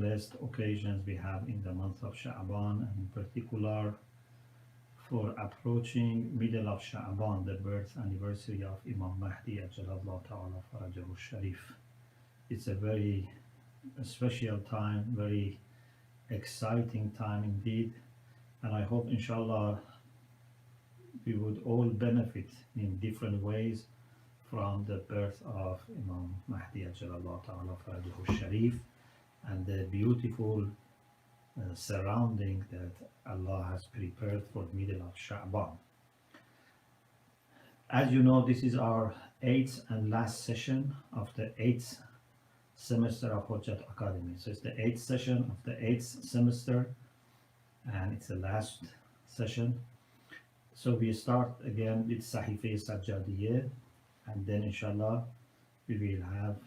blessed occasions we have in the month of Sha'ban, and in particular for approaching middle of Sha'ban, the birth anniversary of Imam Mahdi Ajalallah Ta'ala Farajahu Sharif. It's a very special time, very exciting time indeed, and I hope inshallah we would all benefit in different ways from the birth of Imam Mahdi Ajalallah Ta'ala Farajahu Sharif and the beautiful surrounding that Allah has prepared for the middle of Sha'ban. As you know, this is our 8th and last session of the 8th semester of Hujjat Academy. So it's the 8th session of the 8th semester, and it's the last session. So we start again with Sahife Sajjadiyeh, and then inshallah we will have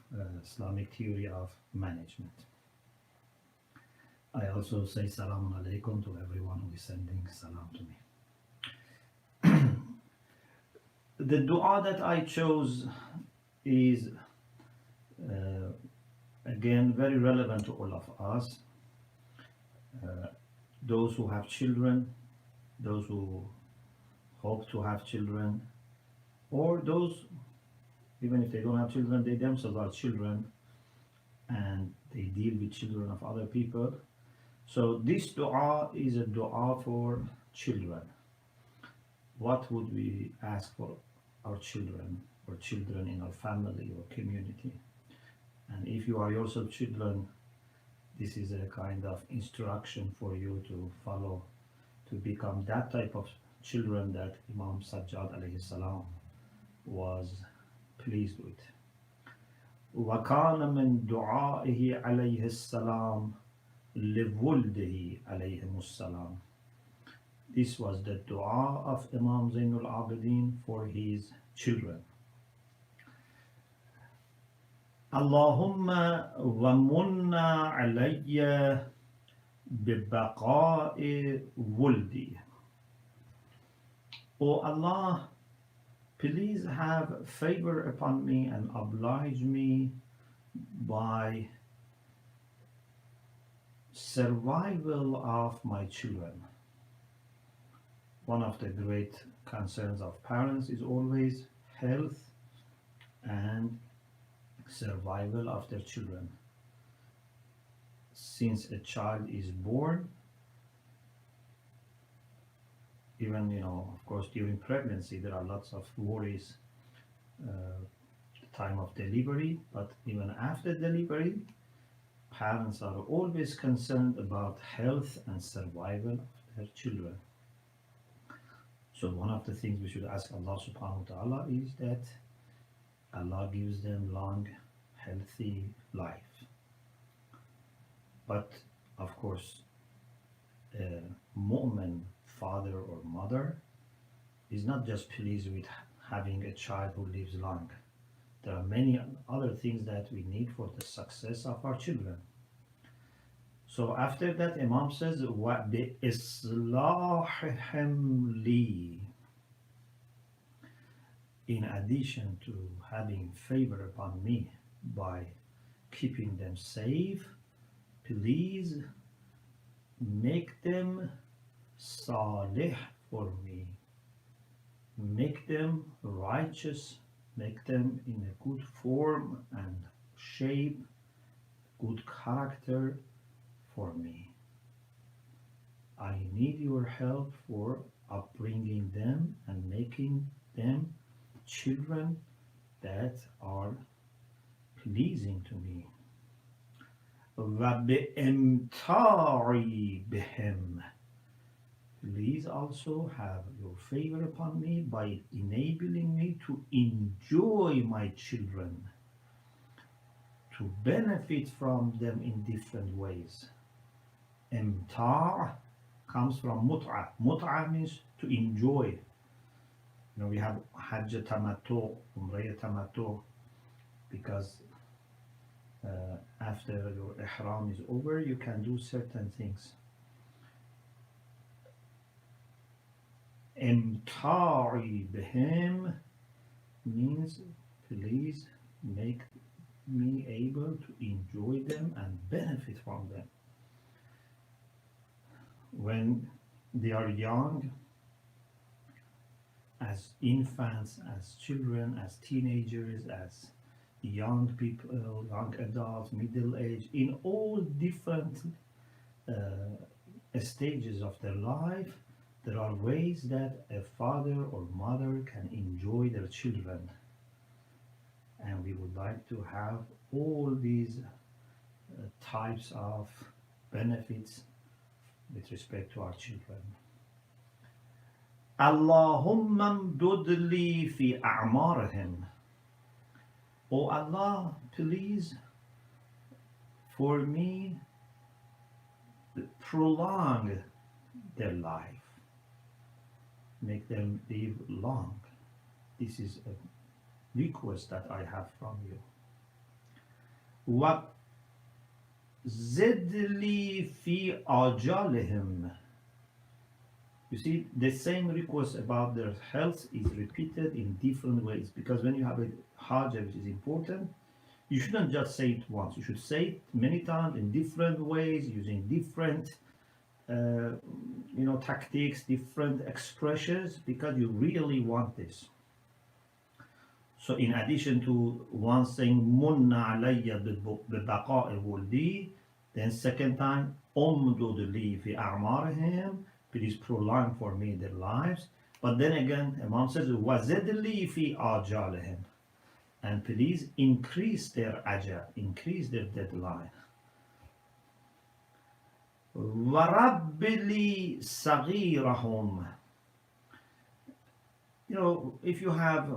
Islamic theory of management. I also say Salaam Alaikum to everyone who is sending salam to me. The dua that I chose is again very relevant to all of us. Those who have children, those who hope to have children, or those, even if they don't have children, they themselves are children and they deal with children of other people. So this dua is a dua for children. What would we ask for our children or children in our family or community? And if you are yourself children, this is a kind of instruction for you to follow, to become that type of children that Imam Sajjad alayhi salam was pleased with. وَكَانَ مِن دُعَائِهِ عَلَيْهِ السَّلَامُ لِوُلْدِهِ عَلَيْهِمُ السَّلَامُ. This was the dua of Imam Zainul Abidin for his children. Allahumma wa munna alayya bibaqa'i wuldi. O Allah, please have favor upon me and oblige me by survival of my children. One of the great concerns of parents is always health and survival of their children. Since a child is born, even, of course, during pregnancy, there are lots of worries, the time of delivery, but even after delivery, parents are always concerned about health and survival of their children. So one of the things we should ask Allah subhanahu wa ta'ala is that Allah gives them long, healthy life. But of course, a mu'min father or mother is not just pleased with having a child who lives long. There are many other things that we need for the success of our children. So after that, Imam says, وَبِإِصْلَاحِهِمْ لِي. In addition to having favor upon me by keeping them safe, please make them salih for me. Make them righteous, make them in a good form and shape, good character for me. I need your help for upbringing them and making them children that are pleasing to me. وَبِإِمْتَاعِي بِهِمْ. Please also have your favor upon me by enabling me to enjoy my children, to benefit from them in different ways. Imta' comes from mut'a. Mut'a means to enjoy. We have Hajj Tamattu, Umrah Tamattu, because after your ihram is over, you can do certain things. Imta'i bihim means please make me able to enjoy them and benefit from them. When they are young, as infants, as children, as teenagers, as young people, young adults, middle age, in all different stages of their life, there are ways that a father or mother can enjoy their children. And we would like to have all these types of benefits with respect to our children. اللهم امدد لي في أعمارهم. Oh Allah, please for me prolong their life, make them live long. This is a request that I have from you. وزد لي في آجالهم. You see, the same request about their health is repeated in different ways, because when you have a haja which is important, you shouldn't just say it once. You should say it many times in different ways, using different tactics, different expressions, because you really want this. So in addition to one saying munna alayya bibaqa'i wuldi, then second time umdud li fi a'marihim, please prolong for me their lives. But then again, Imam says wazid li fi ajalihim, and please increase their ajal, increase their deadline. وَرَبِّ لِي صَغِيرَهُمْ. If you have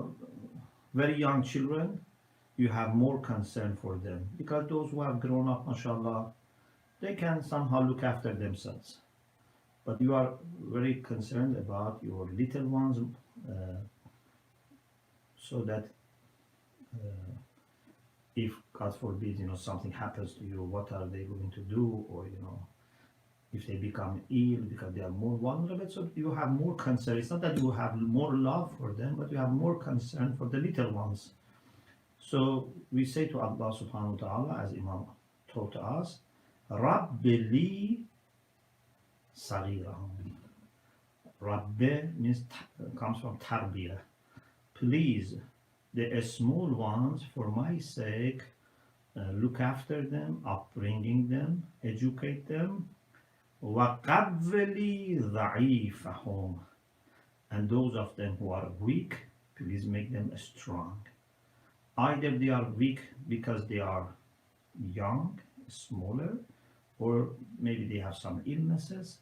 very young children, you have more concern for them, because those who have grown up, mashallah, they can somehow look after themselves. But you are very concerned about your little ones, so that if, God forbid, something happens to you, what are they going to do? Or, if they become ill, because they are more vulnerable, so you have more concern. It's not that you have more love for them, but you have more concern for the little ones. So we say to Allah subhanahu wa ta'ala, as Imam taught us, Rabbi li saghirahum. Rabbi comes from tarbiyah. Please, the small ones, for my sake, look after them, upbringing them, educate them. وَقَبِّلِي ضَعِيفَهُمْ. And those of them who are weak, please make them strong. Either they are weak because they are young, smaller, or maybe they have some illnesses.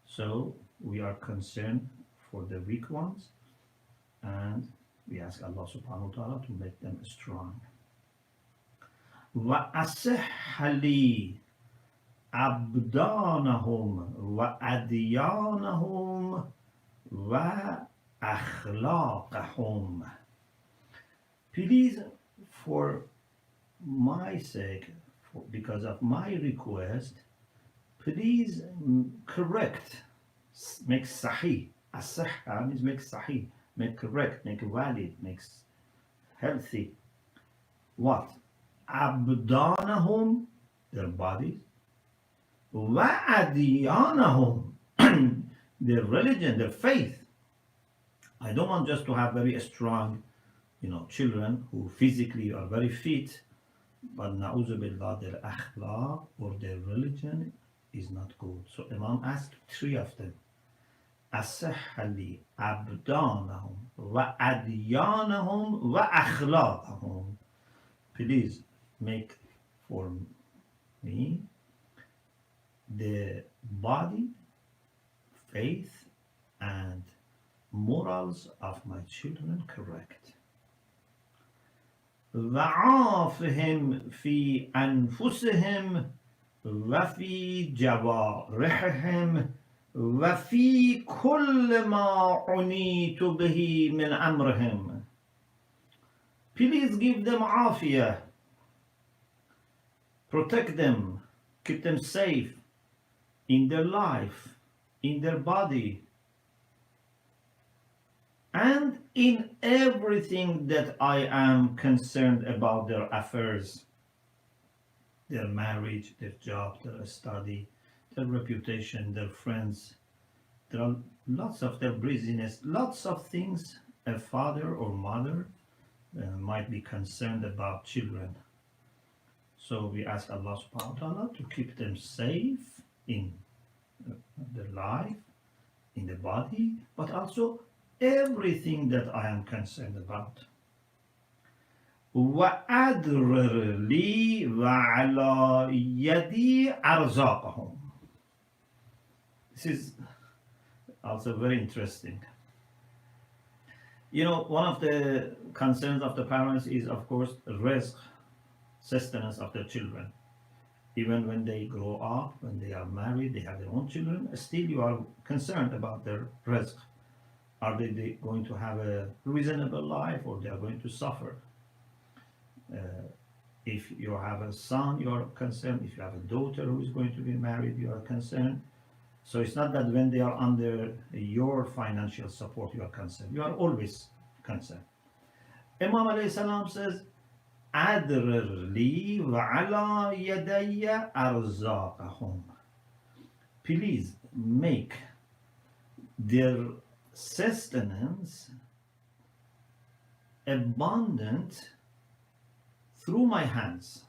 So we are concerned for the weak ones, and we ask Allah subhanahu wa ta'ala to make them strong. وَأَصِحَّ لِي أبدانهم وأديانهم وأخلاقهم. Please, for my sake, because of my request, please correct, make sahih. As-sahha means make sahih, make correct, make valid, make healthy. What? Abdanahum, their bodies. وَأَدِيَانَهُمْ, their religion, their faith. I don't want just to have very strong, children who physically are very fit, but na'uzu billah, their akhlaq or their religion is not good. So Imam asked three of them. أَصِحَّ أَبْدَانَهُمْ وَأَدِيَانَهُمْ وَأَخْلَاقَهُمْ. Please make for me the body, faith, and morals of my children correct. وعافهم في أنفسهم وفي جوارحهم وفي كل ما عنيت به من أمرهم. Please give them afiyah, protect them, keep them safe in their life, in their body, and in everything that I am concerned about their affairs. their marriage, their job, their study, their reputation, their friends. There are lots of their business, lots of things a father or mother might be concerned about children. So we ask Allah subhanahu wa ta'ala to keep them safe in their life, in the body, but also everything that I am concerned about. وَأَدْرِرْ لِي وَعَلَى يَدِي أَرْزَاقَهُم. This is also very interesting. You know, one of the concerns of the parents is, of course, rizq, sustenance of their children. Even when they grow up, when they are married, they have their own children, still you are concerned about their rizq. Are they going to have a reasonable life, or they are going to suffer? If you have a son, you are concerned. If you have a daughter who is going to be married, you are concerned. So it's not that when they are under your financial support you are concerned. You are always concerned. Imam alayhi salam says, أَدْرِرْ لِي وَعَلَى يَدَيَّ أَرْزَاقَهُمْ. Please make their sustenance abundant through my hands.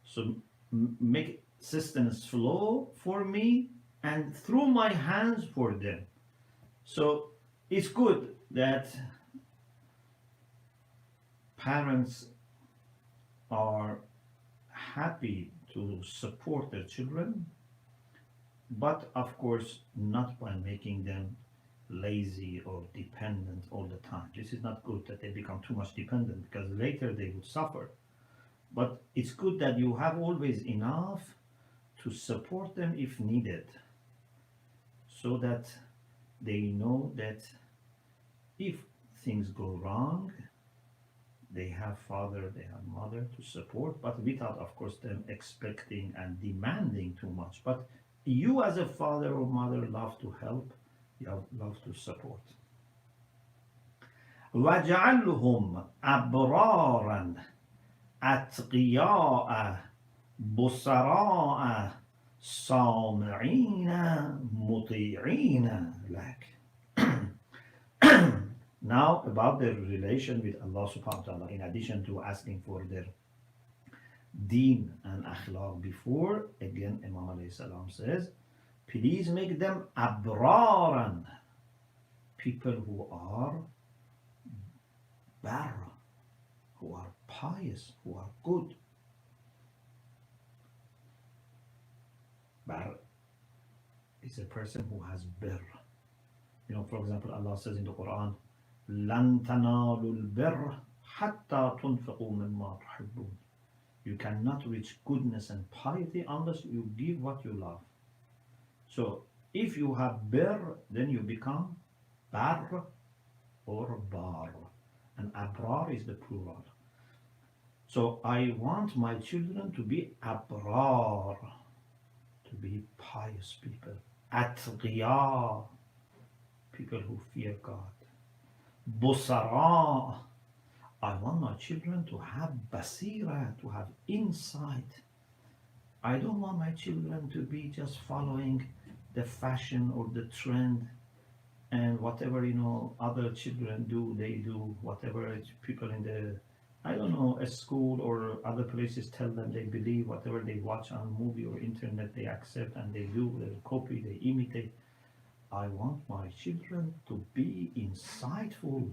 So make sustenance flow for me and through my hands for them. So it's good that parents are happy to support their children, but of course not by making them lazy or dependent all the time. This is not good, that they become too much dependent, because later they would suffer. But it's good that you have always enough to support them if needed, so that they know that if things go wrong, they have father, they have mother to support, but without, of course, them expecting and demanding too much. But you as a father or mother love to help, you love to support. وَجَعَلْهُمْ أَبْرَارًا أَتْقِيَاءَ بُصَرَاءَ صَامِعِينَ مُطِيعِينَ لَكَ. Now about their relation with Allah subhanahu wa ta'ala, in addition to asking for their deen and akhlaq before, again Imam alayhi salam says, please make them abraran, people who are bar, who are pious, who are good. Bar is a person who has birr. You know, for example, Allah says in the Quran, لَن تَنَالُوا الْبِرَّ حَتَّى تُنْفِقُوا مِمَّا تُحِبُّونَ. You cannot reach goodness and piety unless you give what you love. So if you have birr, then you become bar or bar, and abrar is the plural. So I want my children to be abrar, to be pious people, atqiya, people who fear God. Busara, I want my children to have basira, to have insight. I don't want my children to be just following the fashion or the trend, and whatever, you know, other children do, they do. Whatever people in the, I don't know, a school or other places tell them, they believe. Whatever they watch on movie or internet, they accept and they do, they copy, they imitate. I want my children to be insightful.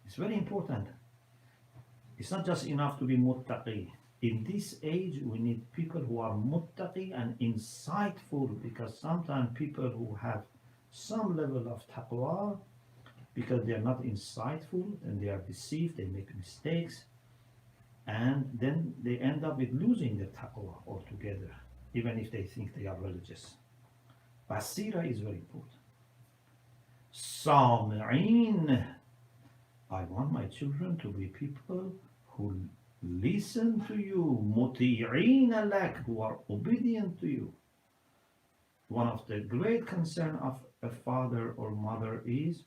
It's very important. It's not just enough to be muttaqi. In this age, we need people who are muttaqi and insightful, because sometimes people who have some level of taqwa, because they are not insightful and they are deceived, they make mistakes, and then they end up with losing their taqwa altogether, even if they think they are religious. Basira is very important. Sami'in, I want my children to be people who listen to you, muti'in lak, who are obedient to you. One of the great concern of a father or mother is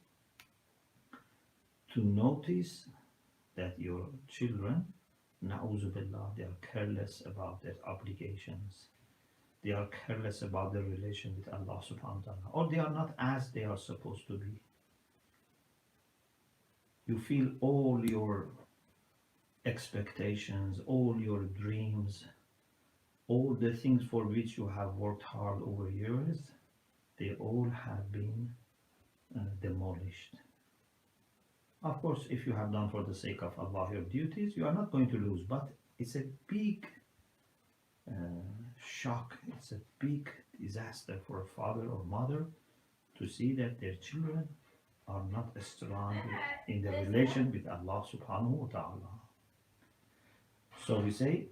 to notice that your children Na'uzu billah, they are careless about their obligations. They are careless about their relation with Allah subhanahu wa ta'ala. Or they are not as they are supposed to be. You feel all your expectations, all your dreams, all the things for which you have worked hard over years, they all have been demolished. Of course, if you have done for the sake of Allah your duties, you are not going to lose, but it's a big shock, it's a big disaster for a father or mother to see that their children are not strong in the relation with Allah subhanahu wa ta'ala. So we say,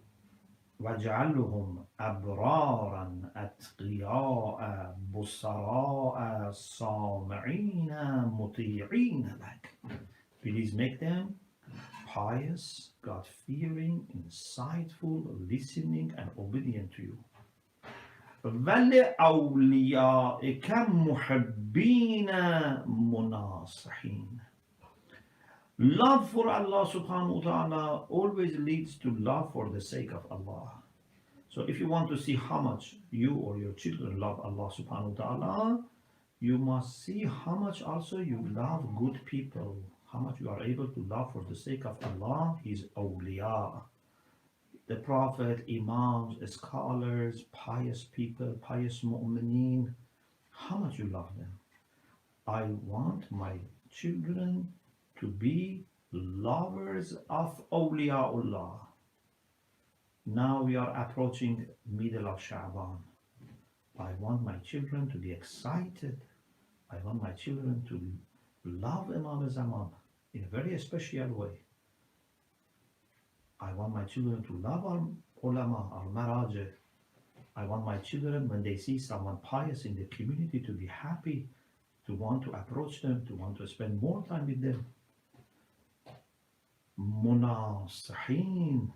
وَاجْعَلْهُمْ أَبْرَارًا أَتْقِيَاءَ بُصَرَاءَ صَامِعِينَ مُطِيعِينَ لَكَ. Please make them pious, God-fearing, insightful, listening and obedient to you. وَلِأَوْلِيَائِكَ مُحِبِّينَ مُنَاصِحِينَ. Love for Allah subhanahu wa ta'ala always leads to love for the sake of Allah. So if you want to see how much you or your children love Allah subhanahu wa ta'ala, you must see how much also you love good people, how much you are able to love for the sake of Allah, His awliya, the Prophet, Imams, scholars, pious people, pious mu'mineen, how much you love them. I want my children to be lovers of awliyaullah. Now we are approaching middle of Sha'ban. I want my children to be excited. I want my children to love Imam Zaman in a very special way. I want my children to love our ulama, our marajih. I want my children, when they see someone pious in the community, to be happy, to want to approach them, to want to spend more time with them. Munasihin,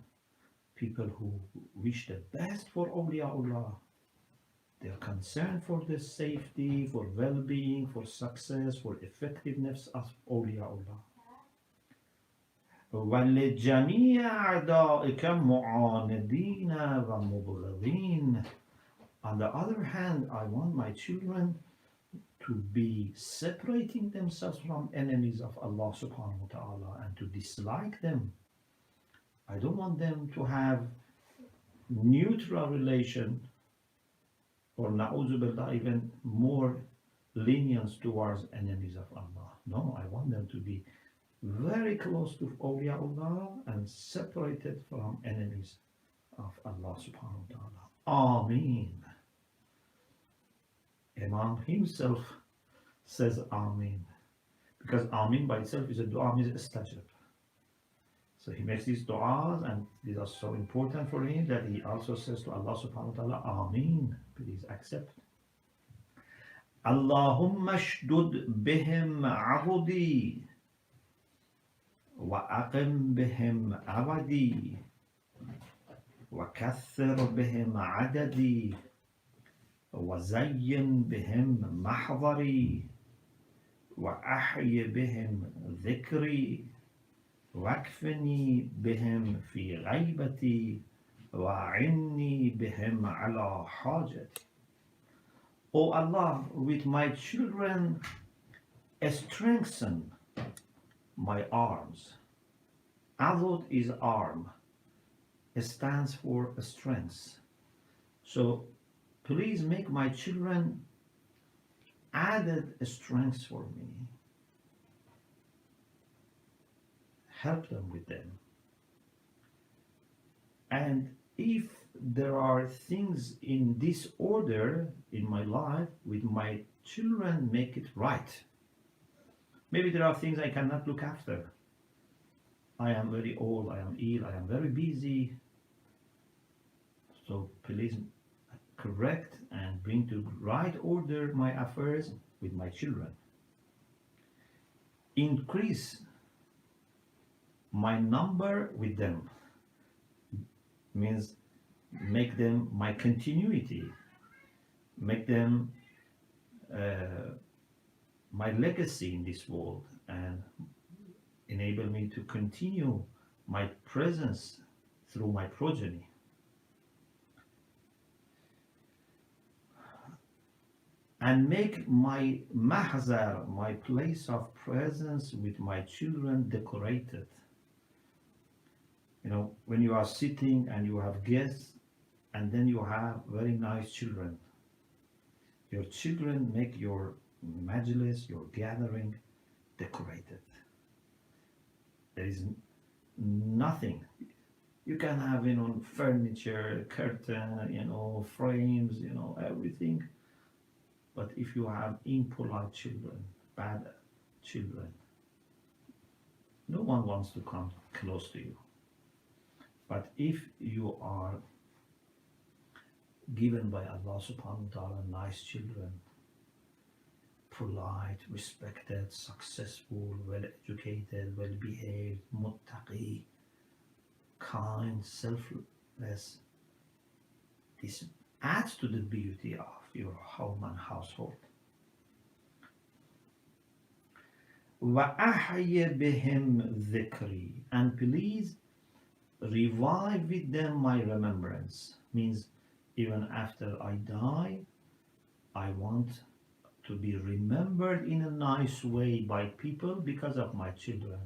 people who wish the best for awliyaullah. They are concerned for the safety, for well-being, for success, for effectiveness of awliyaullah. وَلِجَمِيعِ أَعْدَائِكَ مُعَانِدِينَ وَمُبْغِضِينَ. On the other hand, I want my children to be separating themselves from enemies of Allah subhanahu wa ta'ala and to dislike them. I don't want them to have neutral relation, or na'udhu billah, even more lenience towards enemies of Allah. No, I want them to be very close to awliyaullah and separated from enemies of Allah subhanahu wa ta'ala. Ameen. Imam himself says Ameen, because Ameen by itself is a dua, means istajab. So he makes these du'as, and these are so important for him that he also says to Allah subhanahu wa ta'ala, Ameen, please accept. Allahumma shdud bihim abudi wa aqim bihim abadi wa kathir bihim adadi wa zayyin bihim mahdari wa ahyi bihim dhikri واكفني بهم في غيبتي وعني بهم على حاجتي. O Allah, with my children, strengthen my arms. Adud is arm. It stands for strength. So please make my children added strength for me. Help them with them. And if there are things in disorder in my life with my children, make it right. Maybe there are things I cannot look after. I am very old, I am ill, I am very busy. So please correct and bring to right order my affairs with my children. Increase my number with them, means make them my continuity, make them my legacy in this world, and enable me to continue my presence through my progeny. And make my mahzar, my place of presence with my children, decorated. You know, when you are sitting and you have guests, and then you have very nice children. Your children make your majlis, your gathering, decorated. There is nothing. You can have, you know, furniture, curtain, you know, frames, you know, everything. But if you have impolite children, bad children, no one wants to come close to you. But if you are given by Allah subhanahu wa ta'ala nice children, polite, respected, successful, well educated, well behaved, muttaqi, kind, selfless, this adds to the beauty of your home and household. وَأَحْيِ بِهِمْ ذِكْرِي, and please revive with them my remembrance. Means even after I die, I want to be remembered in a nice way by people because of my children.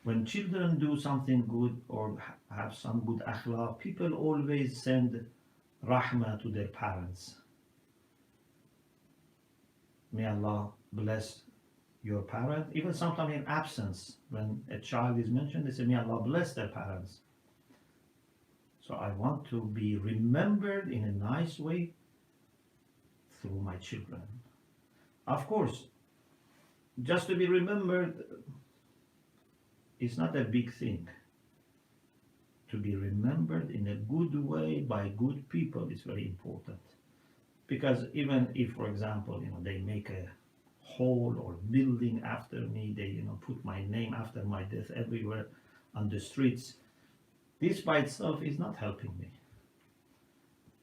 When children do something good or have some good akhlaq, people always send rahmah to their parents. May Allah bless your parent. Even sometimes in absence, when a child is mentioned, they say, may Allah bless their parents. So I want to be remembered in a nice way through my children. Of course, just to be remembered is not a big thing. To be remembered in a good way by good people is very important. Because even if, for example, you know, they make a hall or building after me, they, you know, put my name after my death everywhere on the streets, this by itself is not helping me.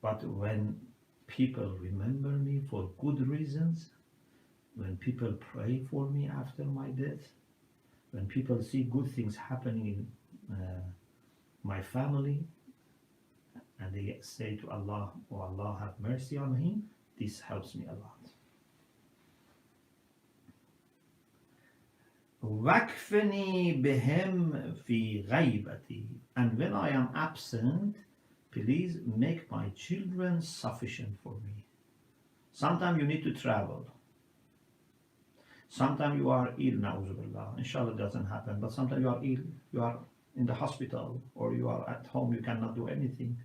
But when people remember me for good reasons, when people pray for me after my death, when people see good things happening in my family, and they say to Allah, oh Allah, have mercy on him, this helps me a lot. وَكْفِنِي بِهِمْ فِي غَيْبَتِي, and when I am absent, please make my children sufficient for me. Sometimes you need to travel. Sometimes you are ill, na'uzubillah. Inshallah it doesn't happen, but sometimes you are ill, you are in the hospital, or you are at home, you cannot do anything.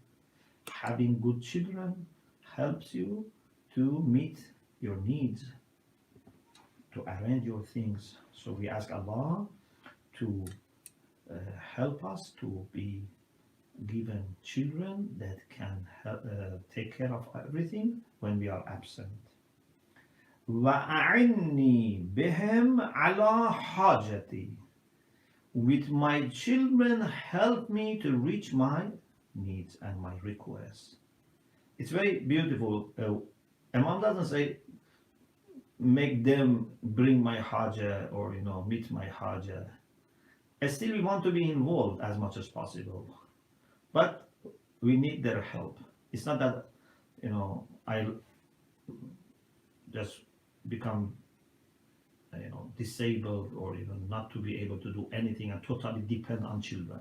Having good children helps you to meet your needs, to arrange your things. So we ask Allah to help us to be given children that can help, take care of everything when we are absent. وَأَعِنِّي بِهِمْ عَلَى حَاجَتِي, with my children help me to reach my needs and my requests. It's very beautiful. Imam doesn't say make them bring my haja or, you know, meet my haja. Still we want to be involved as much as possible, but we need their help. It's not that, you know, I just become, you know, disabled or even not to be able to do anything and totally depend on children.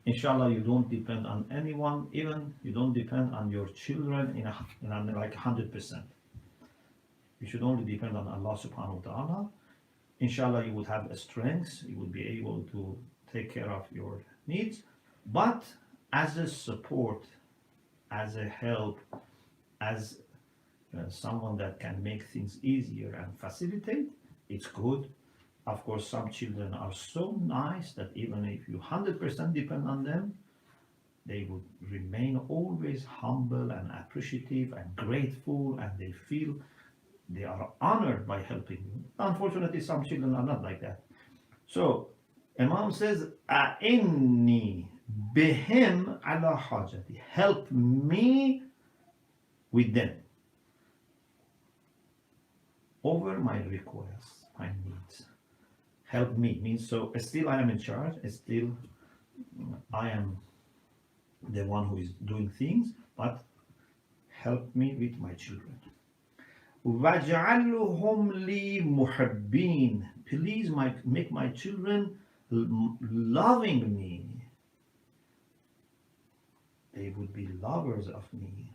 Inshallah, you don't depend on anyone, even you don't depend on your children in like 100%. You should only depend on Allah subhanahu wa ta'ala. Inshallah, you would have a strength, you would be able to take care of your needs, but as a support, as a help, as someone that can make things easier and facilitate, it's good. Of course, some children are so nice that even if you 100% depend on them, they would remain always humble and appreciative and grateful, and they feel they are honored by helping you. Unfortunately, some children are not like that. So, Imam says, أَإِنِّي بِهِمْ عَلَى حَاجَتِي, help me with them over my requests, my needs. Help me means, so still I am in charge, still I am the one who is doing things, but help me with my children. وَاجْعَلْهُمْ لِي مُحِبِّينَ. Please make my children loving me. They would be lovers of me.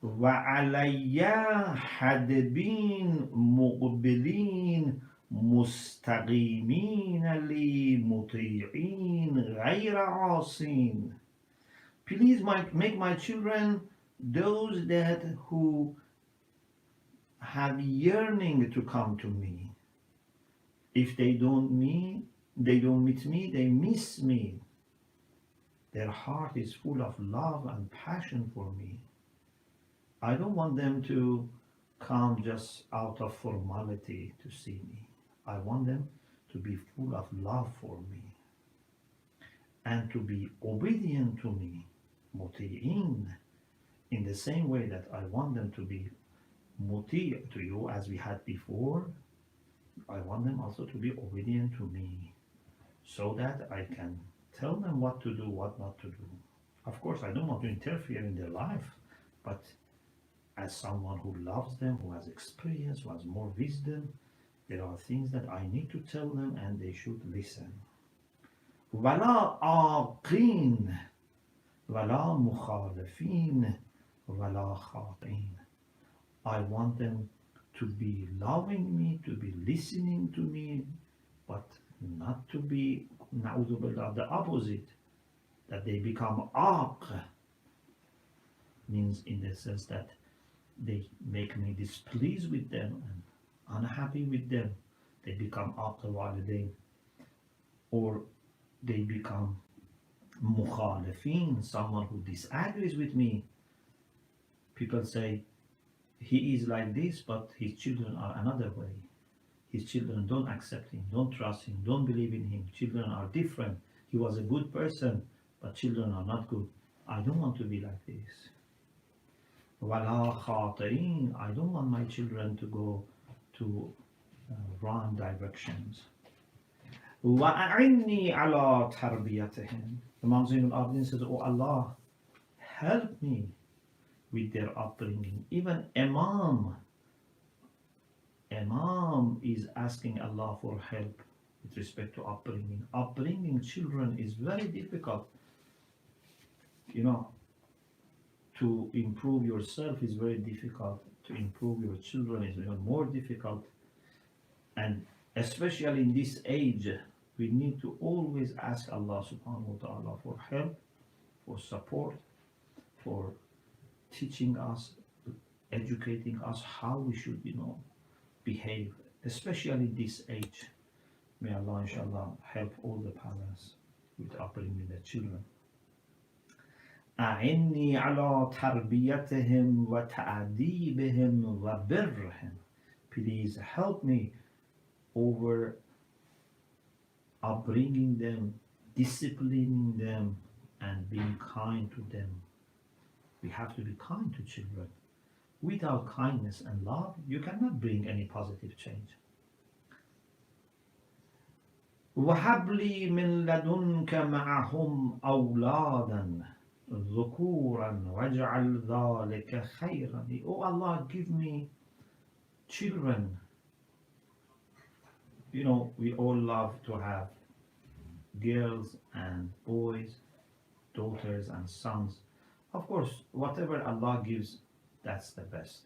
وَعَلَيَّ حَدْبِينَ مُقْبِلِينَ مُسْتَقِيمِينَ لِي مُطِيعِينَ غَيْرَ عَاصِينَ. Please make my children those that who have yearning to come to me. If they don't meet me, they miss me. Their heart is full of love and passion for me. I don't want them to come just out of formality to see me. I want them to be full of love for me and to be obedient to me, muti'in, in the same way that I want them to be muti' to you as we had before. I want them also to be obedient to me so that I can tell them what to do, what not to do. Of course, I don't want to interfere in their life, but as someone who loves them, who has experience, who has more wisdom, there are things that I need to tell them and they should listen. وَلَا عَاقِينَ وَلَا مُخَالِفِينَ وَلَا خَاطِئِينَ. I want them to be loving me, to be listening to me, but not to be, na'udhu billah, the opposite, that they become aq, means in the sense that they make me displeased with them and unhappy with them. They become aq walidain, or they become mukhalifin, someone who disagrees with me. People say, he is like this, but his children are another way. His children don't accept him, don't trust him, don't believe in him. Children are different. He was a good person, but children are not good. I don't want to be like this. وَلَا خَاطِئِينَ. I don't want my children to go to wrong directions. وَأَعِنِّي عَلَى تَرْبِيَتِهِمْ. Imam Zain al-Abidin says, oh Allah, help me with their upbringing. Even Imam is asking Allah for help with respect to upbringing. Upbringing children is very difficult. You know, to improve yourself is very difficult. To improve your children is even more difficult. And especially in this age, we need to always ask Allah subhanahu wa ta'ala for help, for support, for teaching us, educating us how we should, behave, especially this age. May Allah, inshallah, help all the parents with upbringing their children. أعني على تربيتهم وتأديبهم وبرهم. Please help me over upbringing them, disciplining them, and being kind to them. We have to be kind to children. Without kindness and love, you cannot bring any positive change. وَهَبْ لِي مِنْ لَدُنْكَ مَعَهُمْ أَوْلَادًا ذُكُورًا وَاجْعَلْ ذَلِكَ خَيْرًا لِي. Oh Allah, give me children. We all love to have girls and boys, daughters and sons. Of course, whatever Allah gives, that's the best.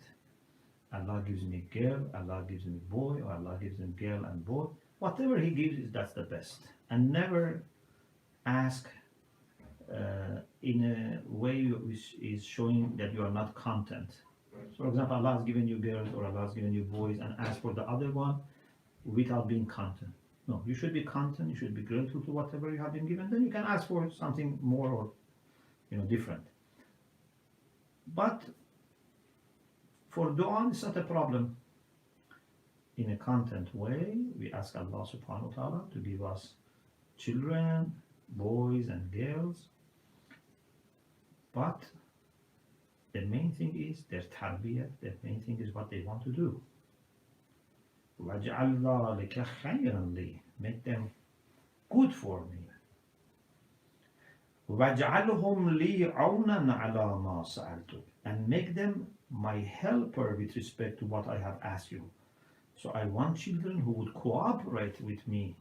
Allah gives me girl, Allah gives me boy, or Allah gives me girl and boy. Whatever He gives, that's the best. And never ask in a way which is showing that you are not content. For example, Allah has given you girls or Allah has given you boys, and ask for the other one without being content. No, you should be content, you should be grateful to whatever you have been given. Then you can ask for something more or different. But for dua, it's not a problem. In a content way, we ask Allah subhanahu wa ta'ala to give us children, boys and girls. But the main thing is their tarbiyah, the main thing is what they want to do. وَاجْعَلْ ذَلِكَ خَيْرًا لِي. Make them good for me. وَاجْعَلْهُمْ لِي عَوْنًا عَلَى مَا سَأَلْتُكَ, and make them my helper with respect to what I have asked you. So I want children who would cooperate with me.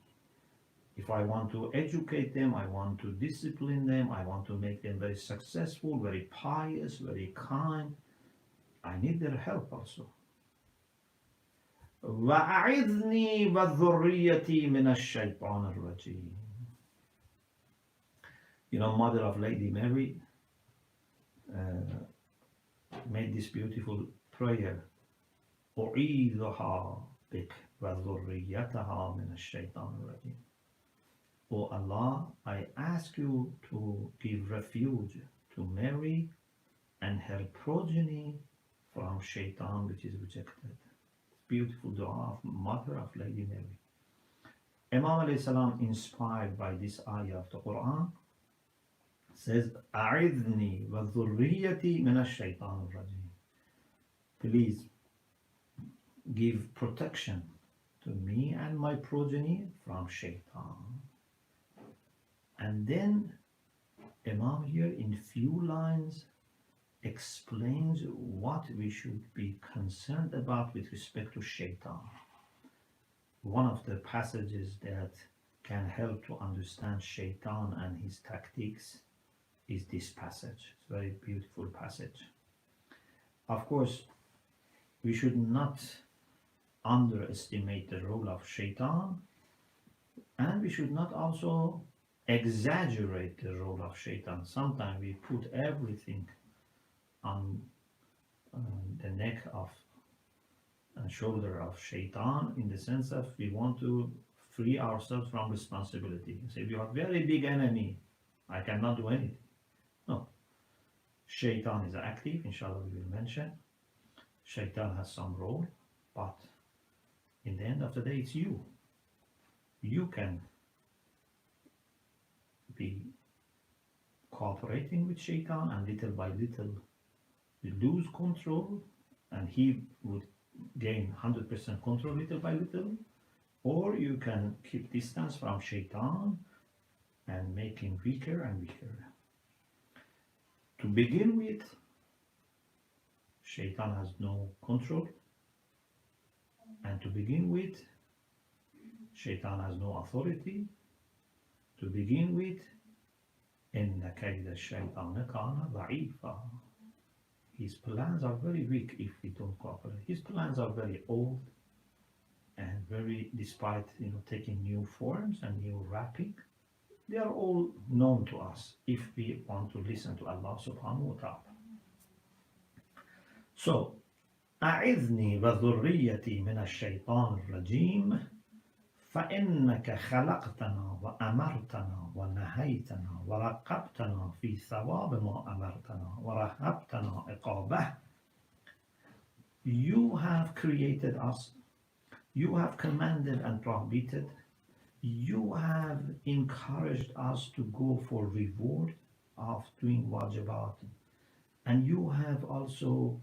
If I want to educate them, I want to discipline them, I want to make them very successful, very pious, very kind, I need their help also. وَأَعِذْنِي وَذُرِّيَّتِي مِنَ الشَّيْطَانِ الرَّجِيمِ. You know, mother of Lady Mary made this beautiful prayer. أُعِيذُهَا بِكَ وَذُرِّيَّتَهَا مِنَ الشَّيْطَانِ الرَّجِيمِ. O Allah, I ask you to give refuge to Mary and her progeny from Shaitan, which is rejected. Beautiful dua of mother of Lady Mary. Imam alayhi salam, inspired by this ayah of the Quran, says, أَعِذْنِي وَذُرِّيَّتِي مِنَ الشَّيْطَانِ الرَّجِيمِ. Please give protection to me and my progeny from Shaitan. And then Imam here in few lines explains what we should be concerned about with respect to Shaitan. One of the passages that can help to understand Shaitan and his tactics is this passage. It's a very beautiful passage. Of course, we should not underestimate the role of Shaitan, and we should not also exaggerate the role of Shaitan. Sometimes we put everything on the neck of and shoulder of Shaitan, in the sense that we want to free ourselves from responsibility. Say, we have a very big enemy, I cannot do anything. No. Shaitan is active, inshallah we will mention. Shaitan has some role, but in the end of the day, it's you. You can be cooperating with Shaitan, and little by little you lose control, and he would gain 100% control little by little, or you can keep distance from Shaitan and make him weaker and weaker. To begin with, Shaitan has no control, and to begin with, Shaitan has no authority. To begin with, إِنَّ كَيْدَ الشَّيْطَانِ كَانَ ضَعِيفًا. His plans are very weak if we don't cooperate. His plans are very old and very, despite taking new forms and new wrapping, they are all known to us if we want to listen to Allah subhanahu wa ta'ala. So, أعذني وذريتي من الشيطان الرجيم فإنك خلقتنا وأمرتنا ونهيتنا ورقبتنا في ثواب ما أمرتنا ورهبتنا عقابه. You have created us, you have commanded and prohibited, you have encouraged us to go for reward of doing wajibat, and you have also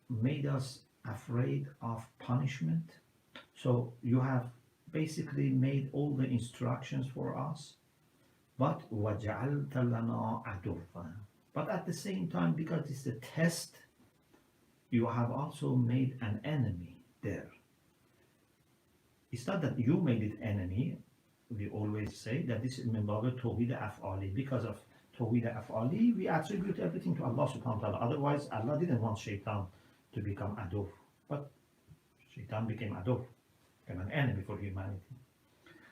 made us afraid of punishment. So you have basically made all the instructions for us, but وَجَعَلْتَ لَنَا عَدُوًّا. But at the same time, because it's a test, you have also made an enemy there. It's not that you made it enemy. We always say that this is min bab tawhid af'ali. Because of tawhid af'ali, we attribute everything to Allah subhanahu wa ta'ala. Otherwise, Allah didn't want Shaitan to become adu. But Shaitan became adu, became an enemy for humanity.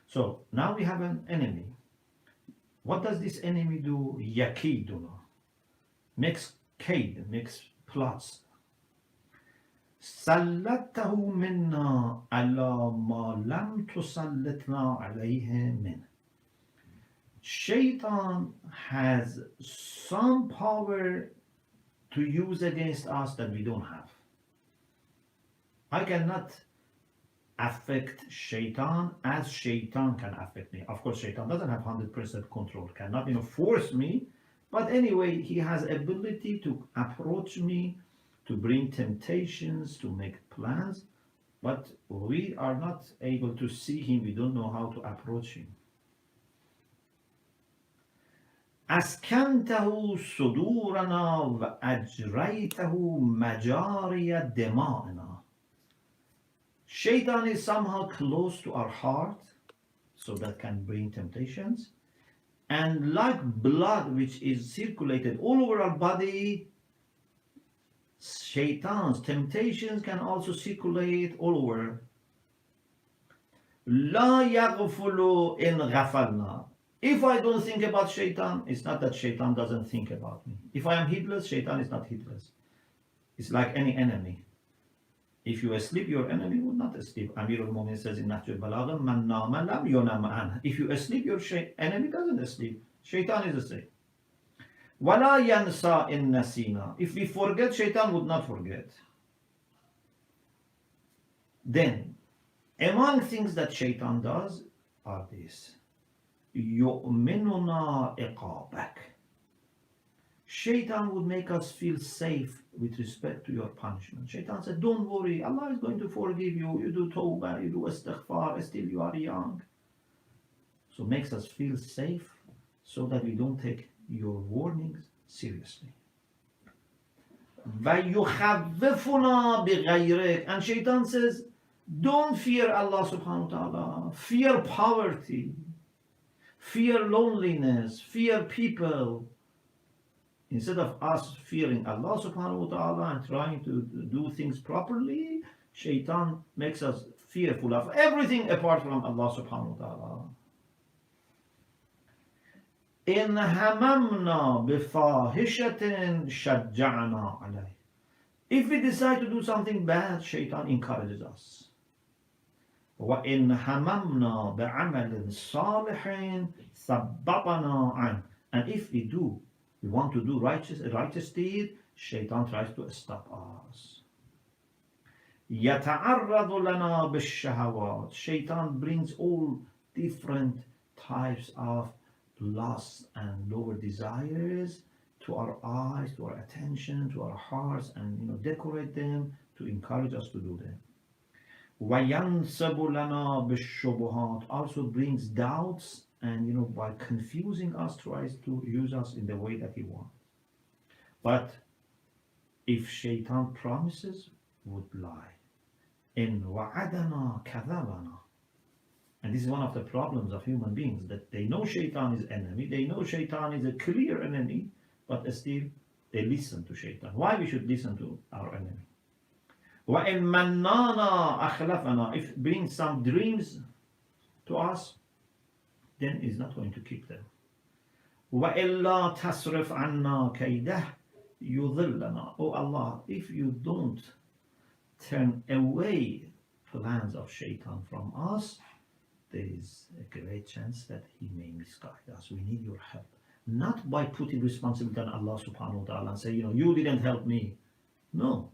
So now we have an enemy. What does this enemy do? Yakiduna. Makes kaid, makes plots. سلطته منا على ما لم تسلطنا عليه من. Shaitan has some power to use against us that we don't have. I cannot affect Shaitan as Shaitan can affect me. Of course, Shaitan doesn't have 100% control, cannot force me, but anyway, he has ability to approach me, to bring temptations, to make plans, but we are not able to see him, we don't know how to approach him. أسكنته صدورنا وأجريته مجاري دمائنا. Shaitan is somehow close to our heart, so that can bring temptations. And like blood which is circulated all over our body, Shaitan's temptations can also circulate all over. لا يغفل إن غفلنا. If I don't think about Shaitan, it's not that Shaitan doesn't think about me. If I am heedless, Shaitan is not heedless. It's like any enemy. If you asleep, your enemy will not sleep. Amir al-Mu'min says in Nahj al-Balagha, Man nama lam yunam anhu. If you asleep, your enemy doesn't sleep. Shaitan is asleep. Wala yansa in nasina. If we forget, Shaitan would not forget. Then, among things that Shaitan does are these. يؤمننا إقابك. Shaitan would make us feel safe with respect to your punishment. Shaitan said, don't worry, Allah is going to forgive you. You do tawbah, you do istighfar, still you are young. So makes us feel safe so that we don't take your warnings seriously. وَيُخَوِّفُنَا بِغَيْرِكَ. And Shaitan says, don't fear Allah subhanahu wa ta'ala. Fear poverty. Fear loneliness. Fear people. Instead of us fearing Allah subhanahu wa ta'ala and trying to do things properly, Shaitan makes us fearful of everything apart from Allah subhanahu wa ta'ala. إِنْ هَمَمْنَا بِفَاحِشَةٍ شَجَّعْنَا عَلَيْهِ. If we decide to do something bad, Shaitan encourages us. وَإِنْ هَمَمْنَا بِعَمَلٍ صَالِحٍ ثَبَّطَنَا عَنْهُ. And if we want to do righteous deed, Shaitan tries to stop us. يَتَعَرَّضُ لَنَا بِالشَّهَوَاتِ. Shaitan brings all different types of lusts and lower desires to our eyes, to our attention, to our hearts, and decorate them to encourage us to do them. وَيَنْسَبُ لَنَا بِالشُّبُهَاتِ. Also brings doubts, and by confusing us tries to use us in the way that he wants. But if Shaitan promises, would lie. إِنْ وَعَدَنَا كَذَبَنَا. And this is one of the problems of human beings, that they know Shaitan is enemy, they know Shaitan is a clear enemy, but still they listen to Shaitan. Why we should listen to our enemy? وَإِنْ مَنَّانَا أَخْلَفَنَا. If it brings some dreams to us, then it's not going to keep them. وَإِلَّا تَصْرِفْ عَنَّا كَيْدَهُ يُضِلَّنَا. Oh Allah, if you don't turn away plans of Shaitan from us, there is a great chance that he may misguide us. We need your help. Not by putting responsibility on Allah subhanahu wa ta'ala and say, you didn't help me. No.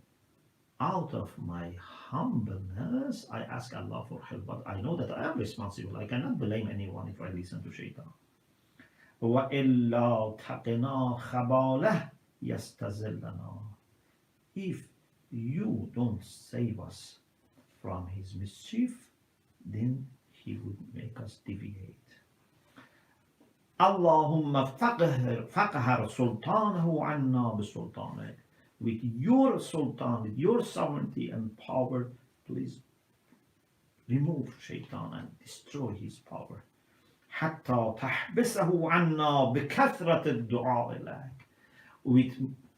Out of my humbleness, I ask Allah for help. But I know that I am responsible. I cannot blame anyone if I listen to Shaitan. وَإِلَّا تَقِنَا خَبَالَهُ يَسْتَزِلَّنَا. If you don't save us from his mischief, then he would make us deviate. Allahumma faqhar sultanahu anna bisultanik. With your sultan, with your sovereignty and power, please remove Shaitan and destroy his power. حتى تحبسه عنا بكثرة الدعاء لك. With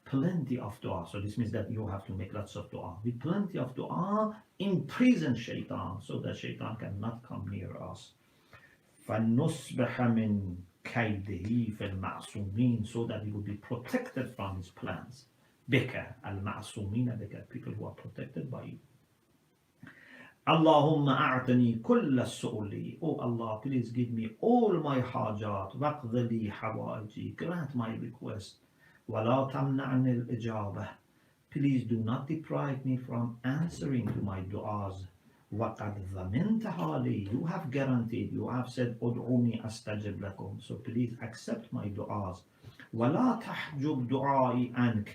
plenty of dua. So this means that you have to make lots of dua. With plenty of dua, imprison Shaitan so that Shaitan cannot come near us. فَنُصْبِحَ مِنْ كَيْدِهِ فِي الْمَعْصُومِينَ. So that we will be protected from his plans. Bika al-ma'sumina, bika, people who are protected by you. Allahumma a'tani kulla su'uli. Oh Allah, please give me all my hajat. Waqdali hawaiji. Grant my request. Wala tamna'ni al-ijabah. Please do not deprive me from answering to my du'as. وَقَدْ ضَمِنْتَهَا لِي. You have guaranteed, you have said, أُدْعُونِي أَسْتَجِبْ لَكُمْ. So please accept my du'as. وَلَا تَحْجُبْ دُعَائِي عَنْكَ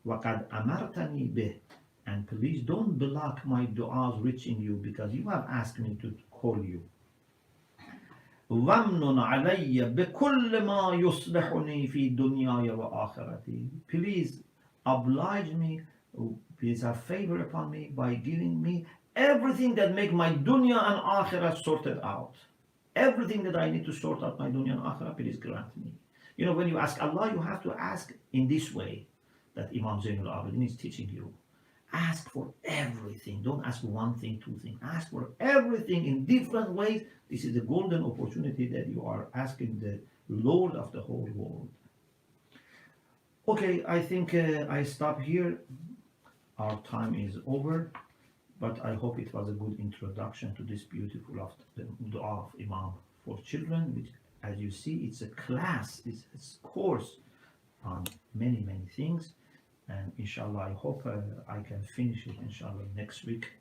وَقَدْ أَمَرْتَنِي بِهِ. And please don't block my du'as reaching you because you have asked me to call you. وَامْنُنْ عَلَيَّ بِكُلِّ مَا يُصْلِحُنِي فِي دُنْيَايَ وَآخِرَتِي. Please oblige me, please have favor upon me by giving me everything that make my dunya and akhirah sorted out. Everything that I need to sort out my dunya and akhirah, please grant me. You know, when you ask Allah, you have to ask in this way that Imam Zainul Abidin is teaching you. Ask for everything. Don't ask one thing, two things. Ask for everything in different ways. This is the golden opportunity that you are asking the Lord of the whole world. Okay, I think I stop here. Our time is over, but I hope it was a good introduction to this beautiful of the dua of Imam for children, which, as you see, it's a class, it's a course on many, many things. And inshallah, I hope I can finish it inshallah next week.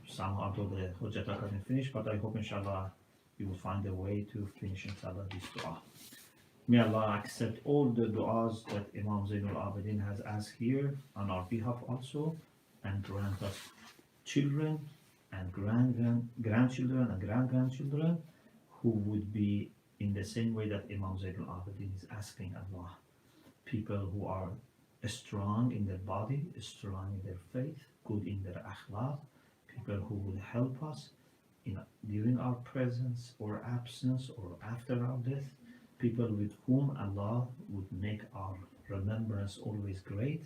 Somehow the Hujjat Academy finish, but I hope inshallah you will find a way to finish inshallah this dua. May Allah accept all the du'as that Imam Zainul Abidin has asked here on our behalf also, and grant us children and grandchildren and great-grandchildren who would be in the same way that Imam Zainul Abidin is asking Allah. People who are strong in their body, strong in their faith, good in their akhlaq, people who will help us during our presence or absence or after our death, people with whom Allah would make our remembrance always great,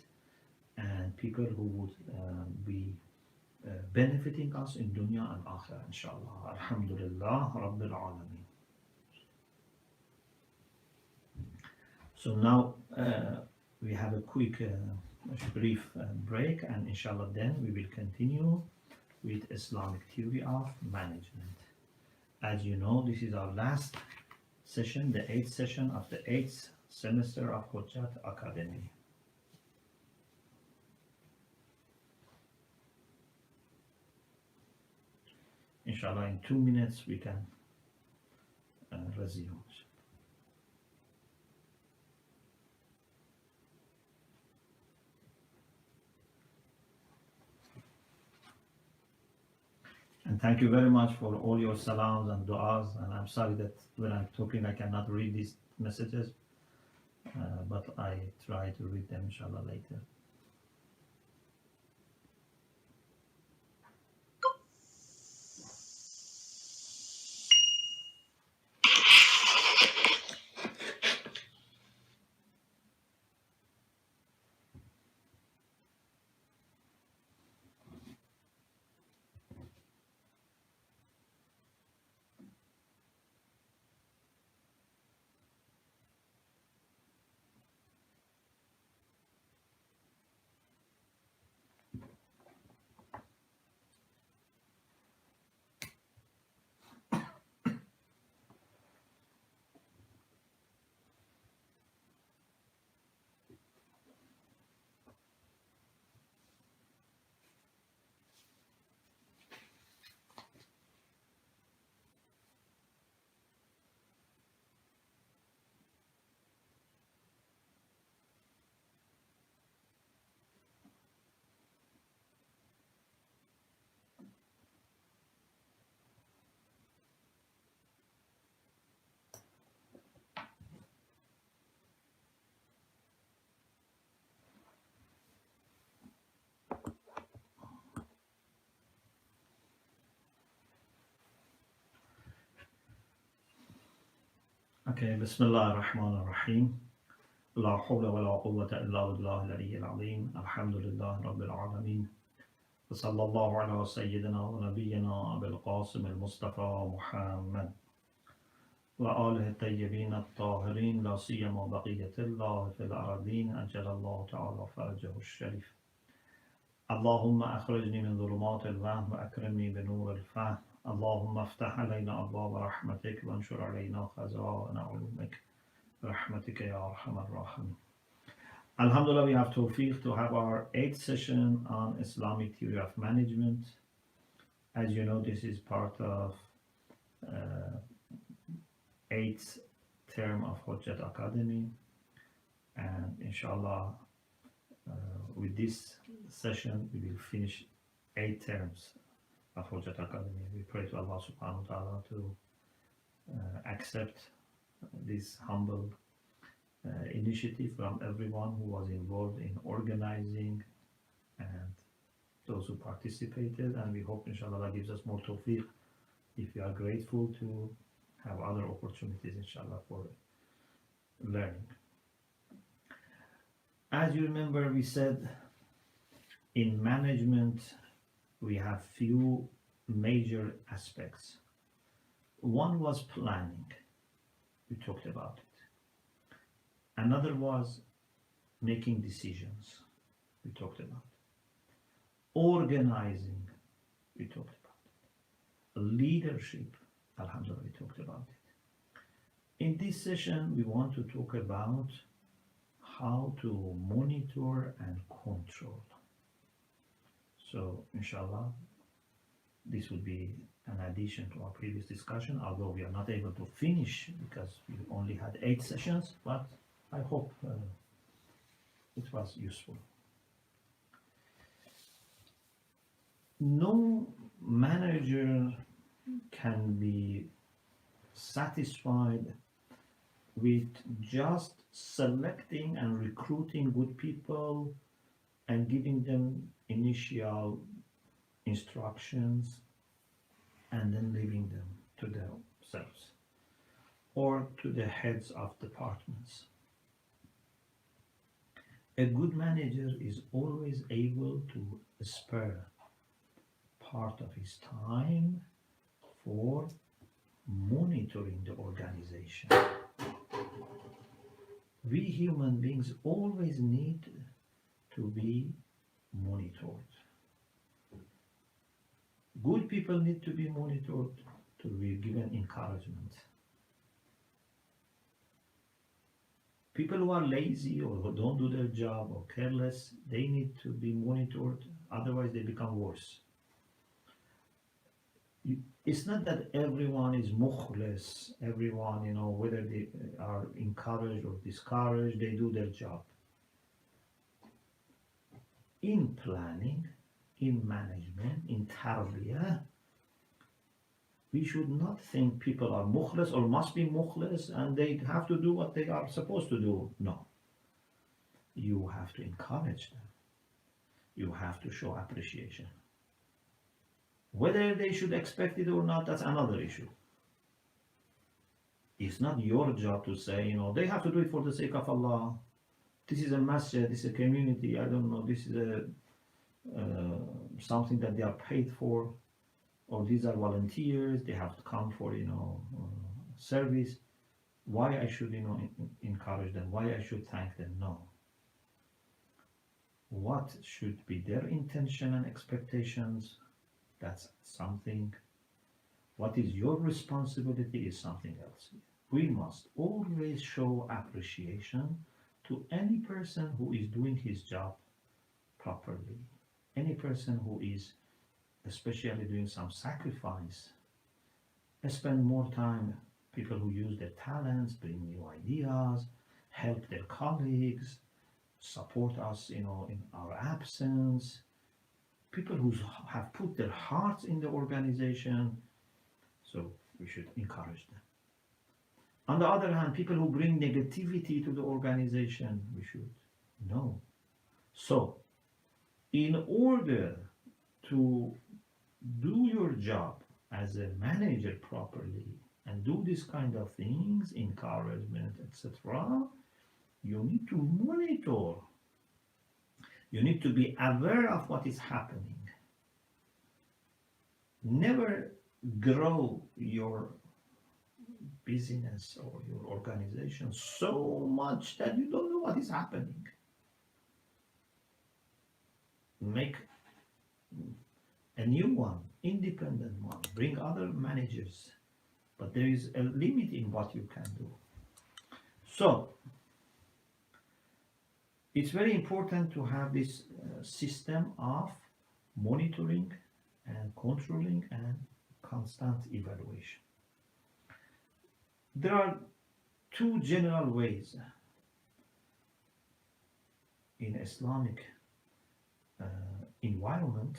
and people who would be benefiting us in dunya and akhirah, inshallah. Alhamdulillah Rabbil Alameen. So now we have a quick, brief break, and inshallah then we will continue with Islamic theory of management. As you know, this is our last session, the 8th session of the 8th semester of Hujjat Academy. Inshallah, in 2 minutes we can resume. And thank you very much for all your salams and du'as. And I'm sorry that when I'm talking I cannot read these messages, but I try to read them inshallah later. Okay, Bismillah ar-Rahman ar-Rahim. La hawla wa la quwwata illa billah al-aliyyil azim. Alhamdulillah Rabbil Alameen. وصلى الله على سيدنا ونبينا أبي القاسم المصطفى محمد وآله الطيبين الطاهرين لا سيما بقية الله في الأرضين أجل الله تعالى فرجه الشريف. اللهم أخرجني من ظلمات الوهم وأكرمني بنور الفهم. اللهم افتح علينا أبواب رحمتك وانشر علينا خزائن علومك برحمتك يا أرحم الراحمين. Alhamdulillah, we have tawfiq to have our 8th session on Islamic theory of management. As you know, this is part of 8th term of Hujjat Academy, and inshallah with this session we will finish 8 terms of Hujjat Academy. We pray to Allah subhanahu wa ta'ala to accept this humble initiative from everyone who was involved in organizing and those who participated, and we hope inshallah Allah gives us more tawfiq if we are grateful to have other opportunities inshallah for learning. As you remember, we said in management we have few major aspects. One was planning, we talked about it. Another was making decisions, we talked about it. Organizing, we talked about it. Leadership, alhamdulillah, we talked about it. In this session, we want to talk about how to monitor and control. So, inshallah, this will be an addition to our previous discussion, although we are not able to finish because we only had 8 sessions, but I hope it was useful. No manager can be satisfied with just selecting and recruiting good people and giving them initial instructions and then leaving them to themselves or to the heads of departments. A good manager is always able to spare part of his time for monitoring the organization. We human beings always need to be monitored. Good people need to be monitored, to be given encouragement. People who are lazy or who don't do their job or careless, they need to be monitored, otherwise they become worse. It's not that everyone is mukhlis, everyone, whether they are encouraged or discouraged, they do their job. In planning, in management, in tarbiyah, we should not think people are mukhlis or must be mukhlis and they have to do what they are supposed to do. No. You have to encourage them. You have to show appreciation. Whether they should expect it or not, that's another issue. It's not your job to say, they have to do it for the sake of Allah. This is a masjid, this is a community, I don't know, this is something that they are paid for, or these are volunteers, they have to come for, service. Why I should, encourage them, why I should thank them? No. What should be their intention and expectations? That's something. What is your responsibility is something else. We must always show appreciation to any person who is doing his job properly. Any person who is especially doing some sacrifice. Spend more time, people who use their talents, bring new ideas, help their colleagues, support us, in our absence. People who have put their hearts in the organization, so we should encourage them. On the other hand, people who bring negativity to the organization, we should know. So, in order to do your job as a manager properly and do this kind of things, encouragement, etc., you need to monitor. You need to be aware of what is happening. Never grow your business or your organization so much that you don't know what is happening. Make a new one, independent one, bring other managers, but there is a limit in what you can do. So, it's very important to have this system of monitoring and controlling and constant evaluation. There are 2 general ways in Islamic environment.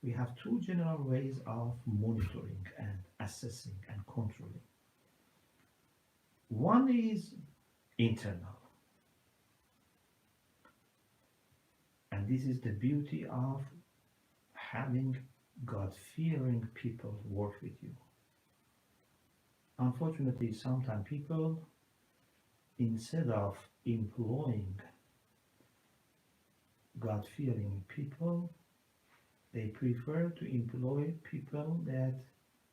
We have 2 general ways of monitoring and assessing and controlling. One is internal, and this is the beauty of having God-fearing people work with you. Unfortunately, sometimes people, instead of employing God-fearing people, they prefer to employ people that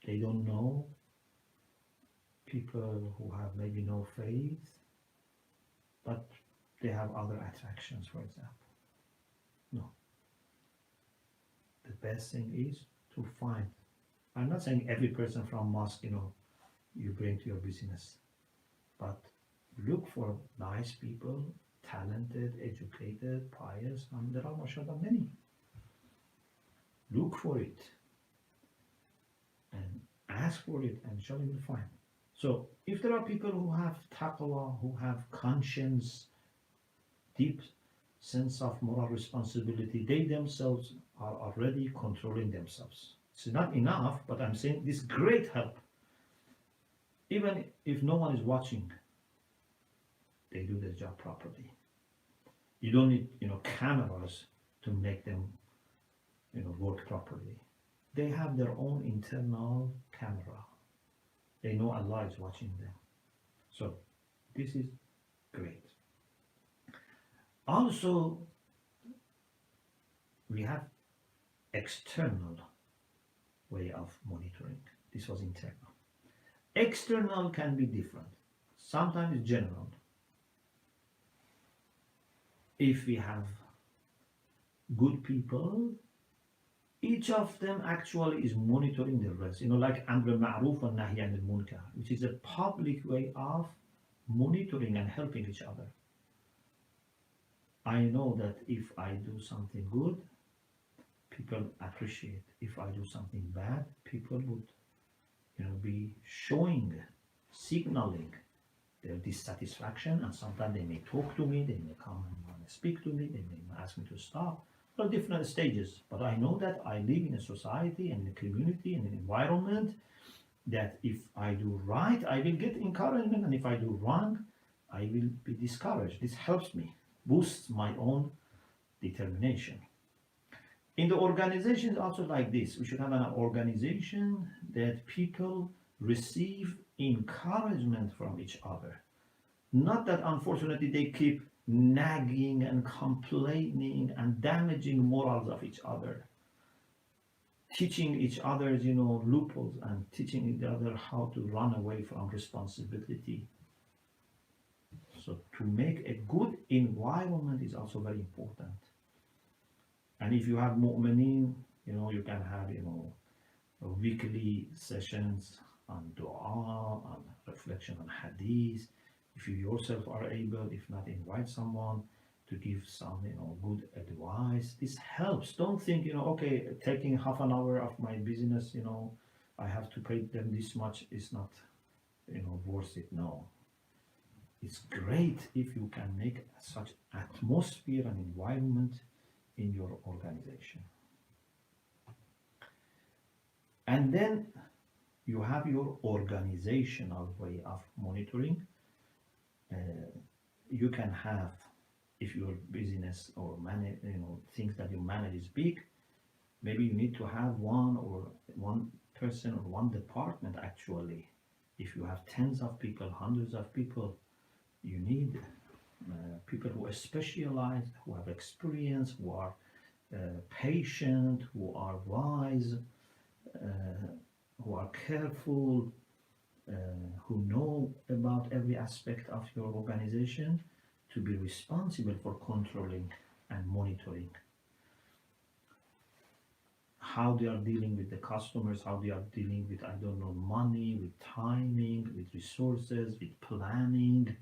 they don't know, people who have maybe no faith, but they have other attractions, for example. No. The best thing is to find. I'm not saying every person from mosque, you bring to your business, but look for nice people, talented, educated, pious, and there are mashallah many. Look for it and ask for it, and inshallah you will find. So if there are people who have taqwa, who have conscience, deep sense of moral responsibility, they themselves are already controlling themselves. It's not enough, but I'm saying this great help. Even if no one is watching, they do their job properly. You don't need, cameras to make them, work properly. They have their own internal camera. They know Allah is watching them. So this is great. Also, we have external way of monitoring. This was internal. External can be different. Sometimes it's general. If we have good people, each of them actually is monitoring the rest. Like Amr Ma'ruf and Nahy Anil Munkar, which is a public way of monitoring and helping each other. I know that if I do something good, people appreciate. If I do something bad, people would, be showing, signaling their dissatisfaction, and sometimes they may talk to me, they may come and want to speak to me, they may ask me to stop. There are different stages, but I know that I live in a society and in a community and an environment that if I do right, I will get encouragement, and if I do wrong, I will be discouraged. This helps me, boosts my own determination. In the organization, also like this, we should have an organization that people receive encouragement from each other. Not that unfortunately they keep nagging and complaining and damaging morals of each other, teaching each other, loopholes, and teaching each other how to run away from responsibility. So to make a good environment is also very important. And if you have mu'mineen, you can have, weekly sessions on dua, on reflection on hadith. If you yourself are able, if not, invite someone to give some, good advice. This helps. Don't think, okay, taking half an hour of my business, I have to pay them this much is not, worth it. No. It's great if you can make such atmosphere and environment in your organization. And then you have your organizational way of monitoring. You can have, if your business or things that you manage is big, maybe you need to have one person or one department actually. If you have tens of people, hundreds of people, you need people who are specialized, who have experience, who are patient, who are wise, who are careful, who know about every aspect of your organization, to be responsible for controlling and monitoring how they are dealing with the customers, how they are dealing with, money, with timing, with resources, with planning,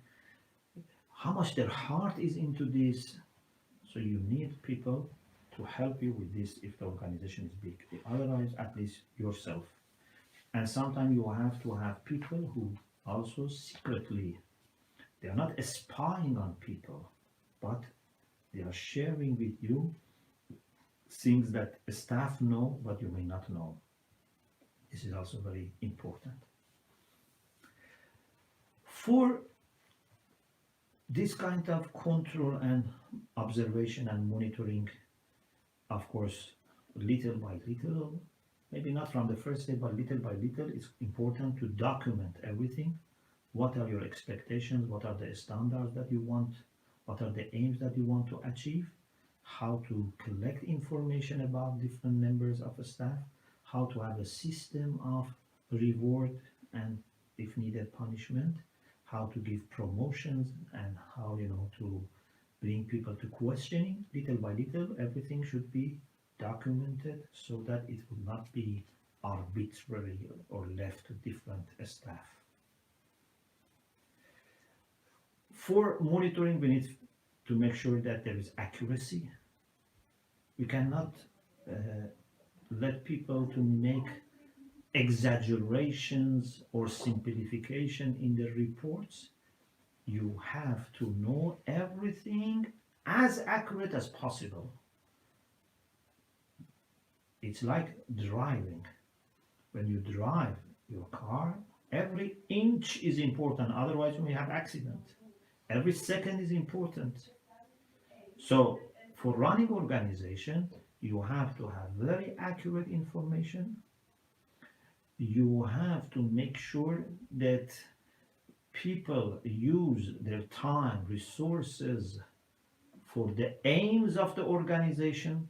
how much their heart is into this. So you need people to help you with this if the organization is big. Otherwise, at least yourself. And sometimes you have to have people who also secretly, they are not spying on people, but they are sharing with you things that staff know, but you may not know. This is also very important. For this kind of control and observation and monitoring, of course, little by little, maybe not from the first day, but little by little, it's important to document everything. What are your expectations? What are the standards that you want? What are the aims that you want to achieve? How to collect information about different members of a staff? How to have a system of reward and, if needed, punishment? How to give promotions and how, to bring people to questioning. Little by little, everything should be documented so that it will not be arbitrary or left to different staff. For monitoring, we need to make sure that there is accuracy. We cannot let people to make exaggerations or simplification in the reports. You have to know everything as accurate as possible. It's like driving. When you drive your car, every inch is important, otherwise we have accident. Every second is important. So for running organization, you have to have very accurate information. You have to make sure that people use their time, resources for the aims of the organization.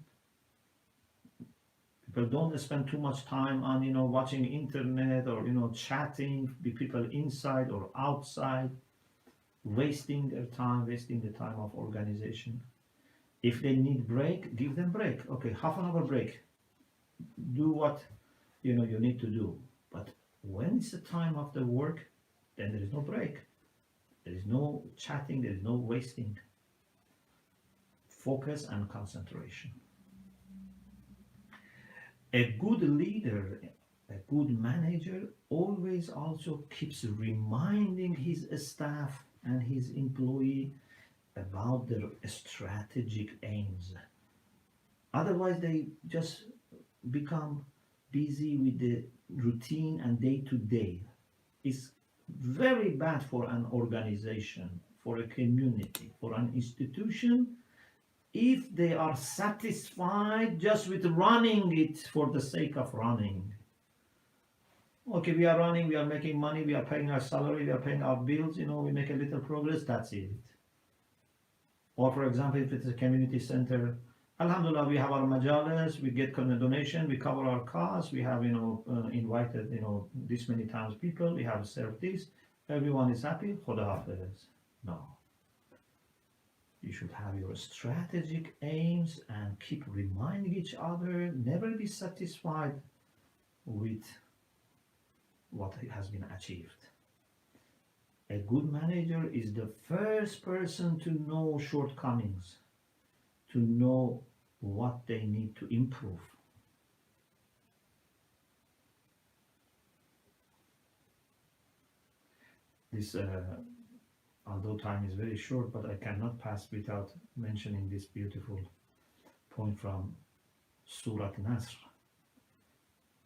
People don't spend too much time on, watching internet or, chatting with people inside or outside, wasting their time, wasting the time of organization. If they need break, give them break. Okay, half an hour break. Do what you need to do. But when it's the time of the work, then there is no break. There is no chatting, there is no wasting. Focus and concentration. A good leader, a good manager always also keeps reminding his staff and his employee about their strategic aims. Otherwise, they just become busy with the routine and day-to-day. It's very bad for an organization, for a community, for an institution, if they are satisfied just with running it for the sake of running. Okay, we are running, we are making money, we are paying our salary, we are paying our bills, we make a little progress, that's it. Or for example, if it's a community center, Alhamdulillah, we have our majalis, we get donation, we cover our costs, we have, invited, this many times people, we have served this, everyone is happy, Khuda Hafiz. No. You should have your strategic aims and keep reminding each other, never be satisfied with what has been achieved. A good manager is the first person to know shortcomings, to know what they need to improve. This, although time is very short, but I cannot pass without mentioning this beautiful point from Surah Nasr.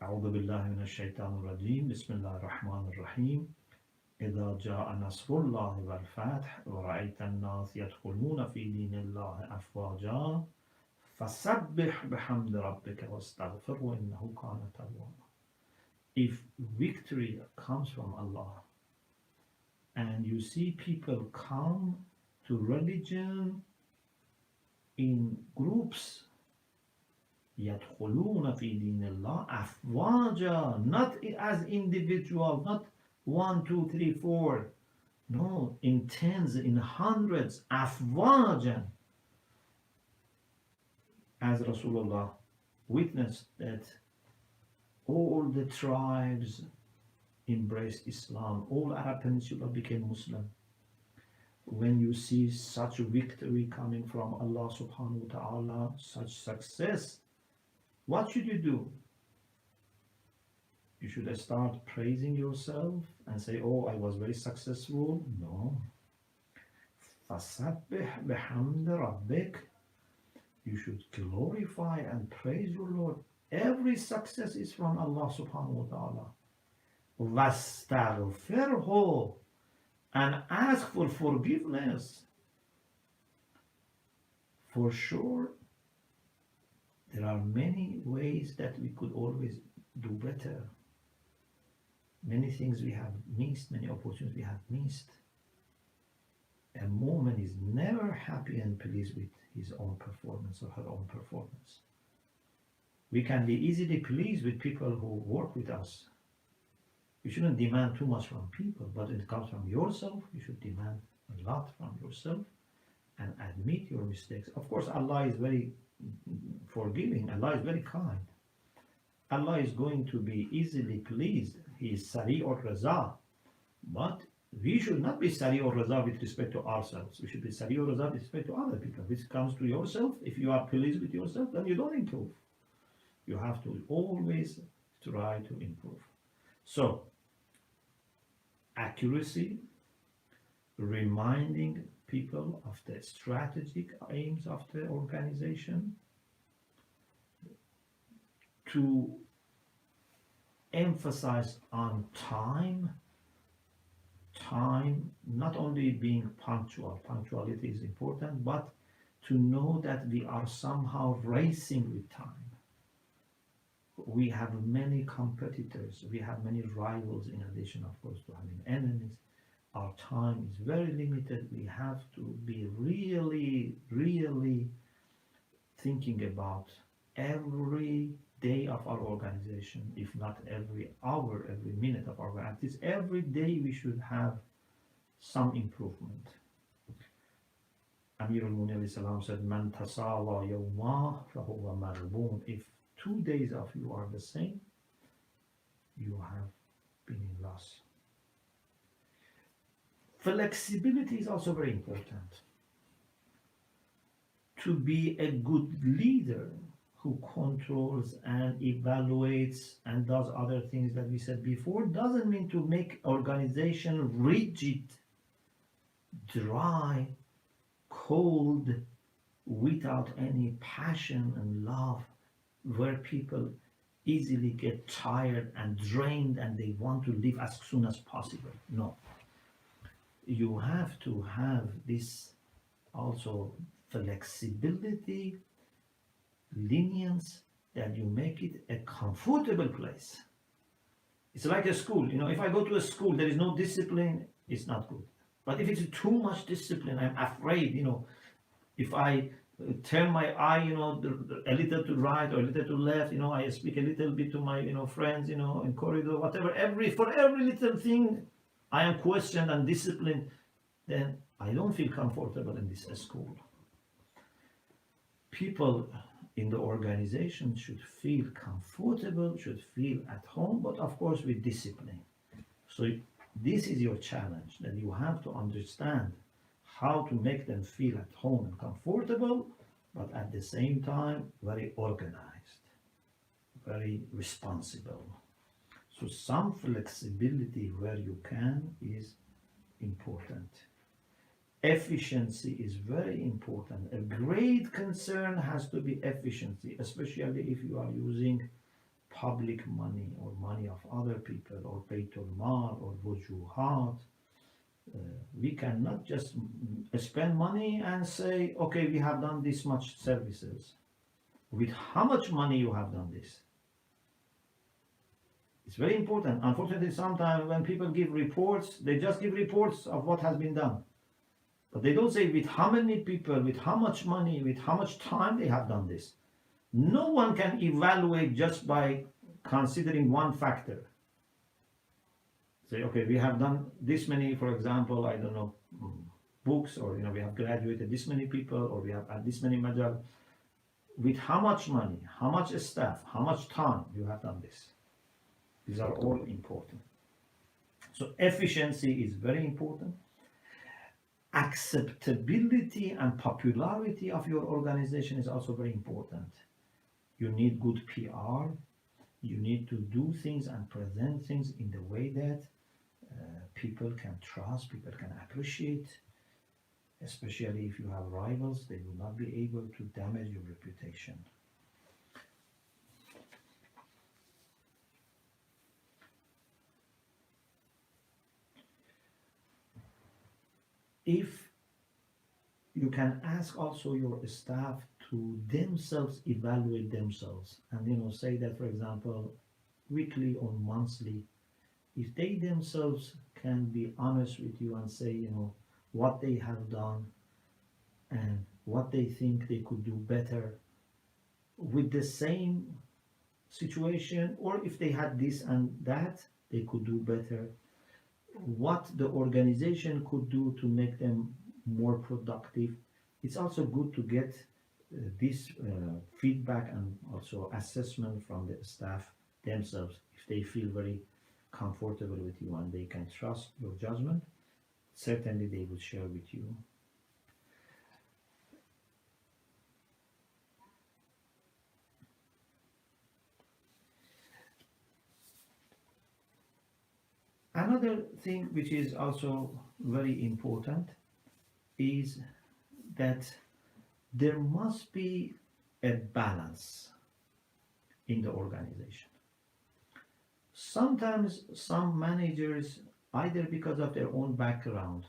أعوذ بالله من الشيطان الرجيم بسم الله الرحمن الرحيم إذا جاء نصر الله والفتح ورأيت الناس يدخلون في دين الله أفواجا فسبح بحمد ربك واستغفره إنه كان توابا. If victory comes from Allah and you see people come to religion in groups, يدخلون في دين الله أفواجا, not as individual, not 1, 2, 3, 4, no, in tens, in hundreds, أفواجا, as Rasulullah witnessed that all the tribes embraced Islam, all Arab Peninsula became Muslim. When you see such victory coming from Allah subhanahu wa ta'ala, such success, what should you do? You should start praising yourself and say, oh, I was very successful. No. فَسَبِّحْ بِحَمْدِ رَبِّكَ. You should glorify and praise your Lord. Every success is from Allah subhanahu wa ta'ala. وَاسْتَغْفِرْهُ. and ask for forgiveness. For sure, there are many ways that we could always do better. Many things we have missed, many opportunities we have missed. A moment is never happy and pleased with his own performance or her own performance. We can be easily pleased with people who work with us. You shouldn't demand too much from people, but when it comes from yourself, you should demand a lot from yourself and admit your mistakes. Of course, Allah is very forgiving. Allah is very kind. Allah is going to be easily pleased. He is Sari or Raza. But we should not be Sari or Raza with respect to ourselves. We should be Sari or Raza with respect to other people. Which comes to yourself. If you are pleased with yourself, then you don't improve. You have to always try to improve. So, accuracy, reminding people of the strategic aims of the organization, to emphasize on time, not only being punctual, punctuality is important, but to know that we are somehow racing with time. We have many competitors, we have many rivals in addition, of course, to having enemies. Our time is very limited. We have to be really thinking about every day of our organization, if not every hour, every minute of our organization. At least every day we should have some improvement. Amir al-Mu'minin said, Man tasawa yawma fahuwa marboon. If 2 days of you are the same, you have been in loss. Flexibility is also very important. To be a good leader who controls and evaluates and does other things that we said before doesn't mean to make organization rigid, dry, cold, without any passion and love, where people easily get tired and drained and they want to leave as soon as possible. No. You have to have this also flexibility, lenience, that you make it a comfortable place. It's like a school. If I go to a school, there is no discipline, it's not good. But if it's too much discipline, I'm afraid, if I turn my eye, a little to right or a little to left, I speak a little bit to my, friends, in corridor, whatever, for every little thing, I am questioned and disciplined, then I don't feel comfortable in this school. People in the organization should feel comfortable, should feel at home, but of course with discipline. So this is your challenge, that you have to understand how to make them feel at home and comfortable, but at the same time very organized, very responsible. So some flexibility where you can is important. Efficiency is very important. A great concern has to be efficiency, especially if you are using public money or money of other people or Beitul Mal or Wujuhat. We cannot just spend money and say, okay, we have done this much services. With how much money you have done this? It's very important. Unfortunately, sometimes when people give reports, they just give reports of what has been done. But they don't say with how many people, with how much money, with how much time they have done this. No one can evaluate just by considering one factor. Say, okay, we have done this many, for example, I don't know, books, or we have graduated this many people, or we have had this many majal. With how much money, how much staff, how much time you have done this. These are all important. So efficiency is very important. Acceptability and popularity of your organization is also very important. You need good PR. You need to do things and present things in the way that people can trust, people can appreciate. Especially if you have rivals, they will not be able to damage your reputation. if you can ask also your staff to themselves evaluate themselves, and say that, for example, weekly or monthly, if they themselves can be honest with you and say what they have done and what they think they could do better with the same situation, or if they had this and that they could do better, what the organization could do to make them more productive. It's also good to get this feedback and also assessment from the staff themselves. If they feel very comfortable with you and they can trust your judgment, certainly they will share with you. Another thing which is also very important is that there must be a balance in the organization. Sometimes some managers, either because of their own background,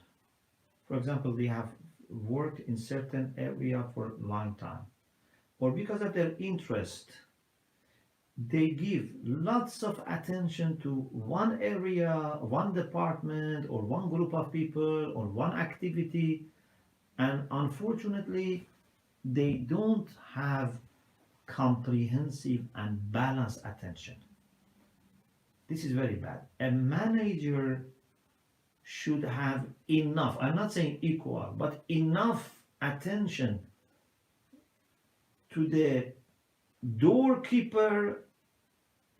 for example, they have worked in certain area for a long time, or because of their interest, they give lots of attention to one area, one department, or one group of people, or one activity, and unfortunately, they don't have comprehensive and balanced attention. This is very bad. A manager should have enough, I'm not saying equal, but enough attention to the doorkeeper,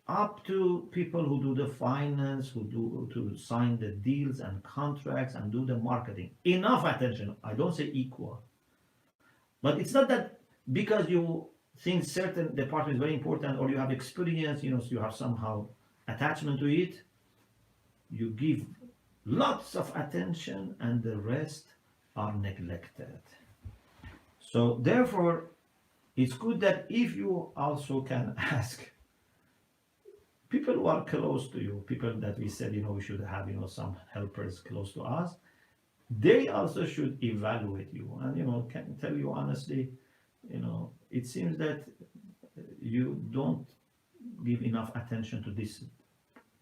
up to people who do the finance, who do to sign the deals and contracts and do the marketing. Enough attention. I don't say equal. But it's not that because you think certain department is very important or you have experience, so you have somehow attachment to it, you give lots of attention and the rest are neglected. So therefore, it's good that if you also can ask people who are close to you, people that we said, we should have, some helpers close to us, they also should evaluate you and, can tell you honestly, it seems that you don't give enough attention to this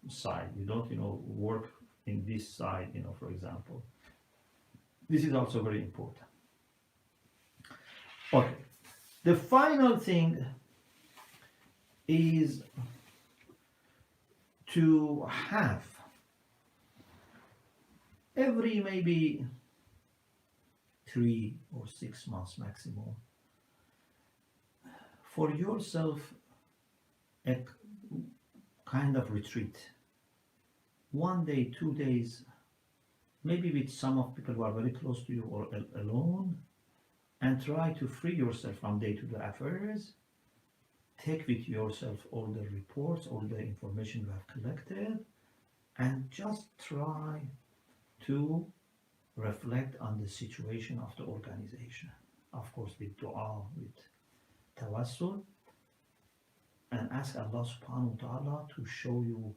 side. You don't, work in this side, for example. This is also very important. Okay. The final thing is to have every maybe 3 or 6 months maximum for yourself a kind of retreat. 1 day, 2 days, maybe with some of people who are very close to you or alone, and try to free yourself from day-to-day affairs. Take with yourself all the reports, all the information you have collected, and just try to reflect on the situation of the organization. Of course, with dua, with tawassul, and ask Allah subhanahu wa ta'ala to show you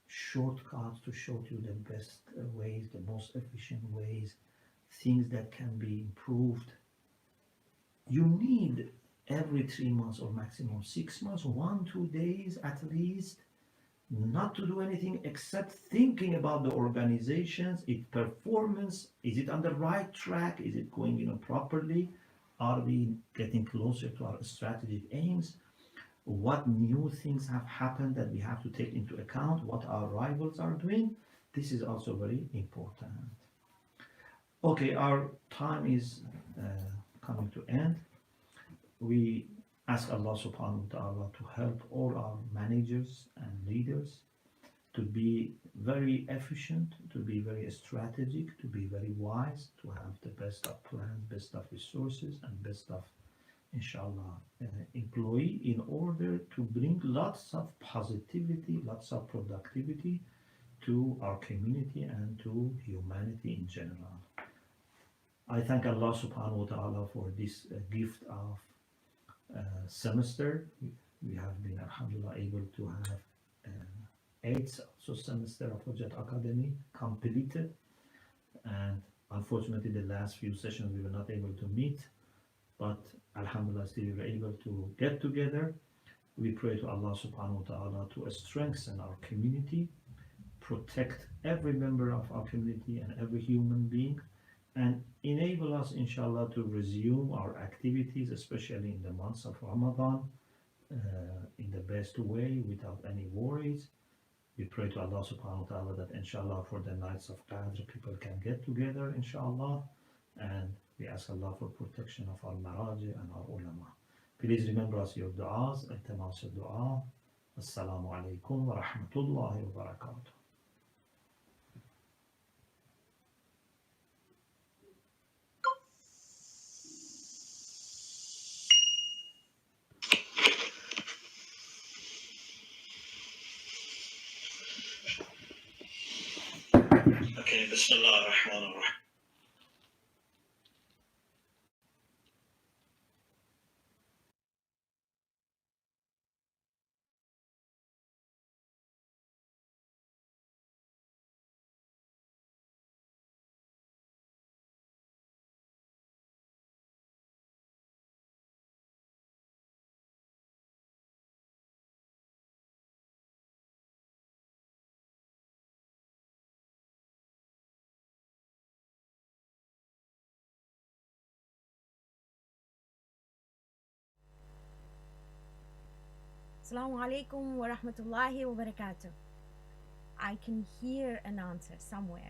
shortcuts, to show you the best ways, the most efficient ways, things that can be improved. You need every 3 months or maximum 6 months, 1-2 days at least, not to do anything except thinking about the organizations, its performance. Is it on the right track? Is it going properly? Are we getting closer to our strategic aims? What new things have happened that we have to take into account? What our rivals are doing? This is also very important. Okay, our time is coming to end. We ask Allah subhanahu wa ta'ala to help all our managers and leaders to be very efficient, to be very strategic, to be very wise, to have the best of plans, best of resources, and best of, inshallah, employee, in order to bring lots of positivity, lots of productivity to our community and to humanity in general. I thank Allah subhanahu wa ta'ala for this gift of semester. We have been, alhamdulillah, able to have 8th semester of Hujjat Academy completed, and Unfortunately, the last few sessions we were not able to meet, but Alhamdulillah, still we were able to get together. We pray to Allah subhanahu wa ta'ala to strengthen our community, protect every member of our community and every human being, and enable us, inshallah, to resume our activities, especially in the months of Ramadan, in the best way, without any worries. We pray to Allah subhanahu wa ta'ala that, inshallah, for the nights of Qadr, people can get together, inshallah, and we ask Allah for protection of our maraji and our ulama. Please remember us your du'as, التماس الدعاء. Assalamu alaikum wa rahmatullahi wa barakatuh. Okay, Bismillah ar-Rahman ar-Rahim. Assalamu alaikum wa rahmatullahi wa barakatuh. I can hear an answer somewhere.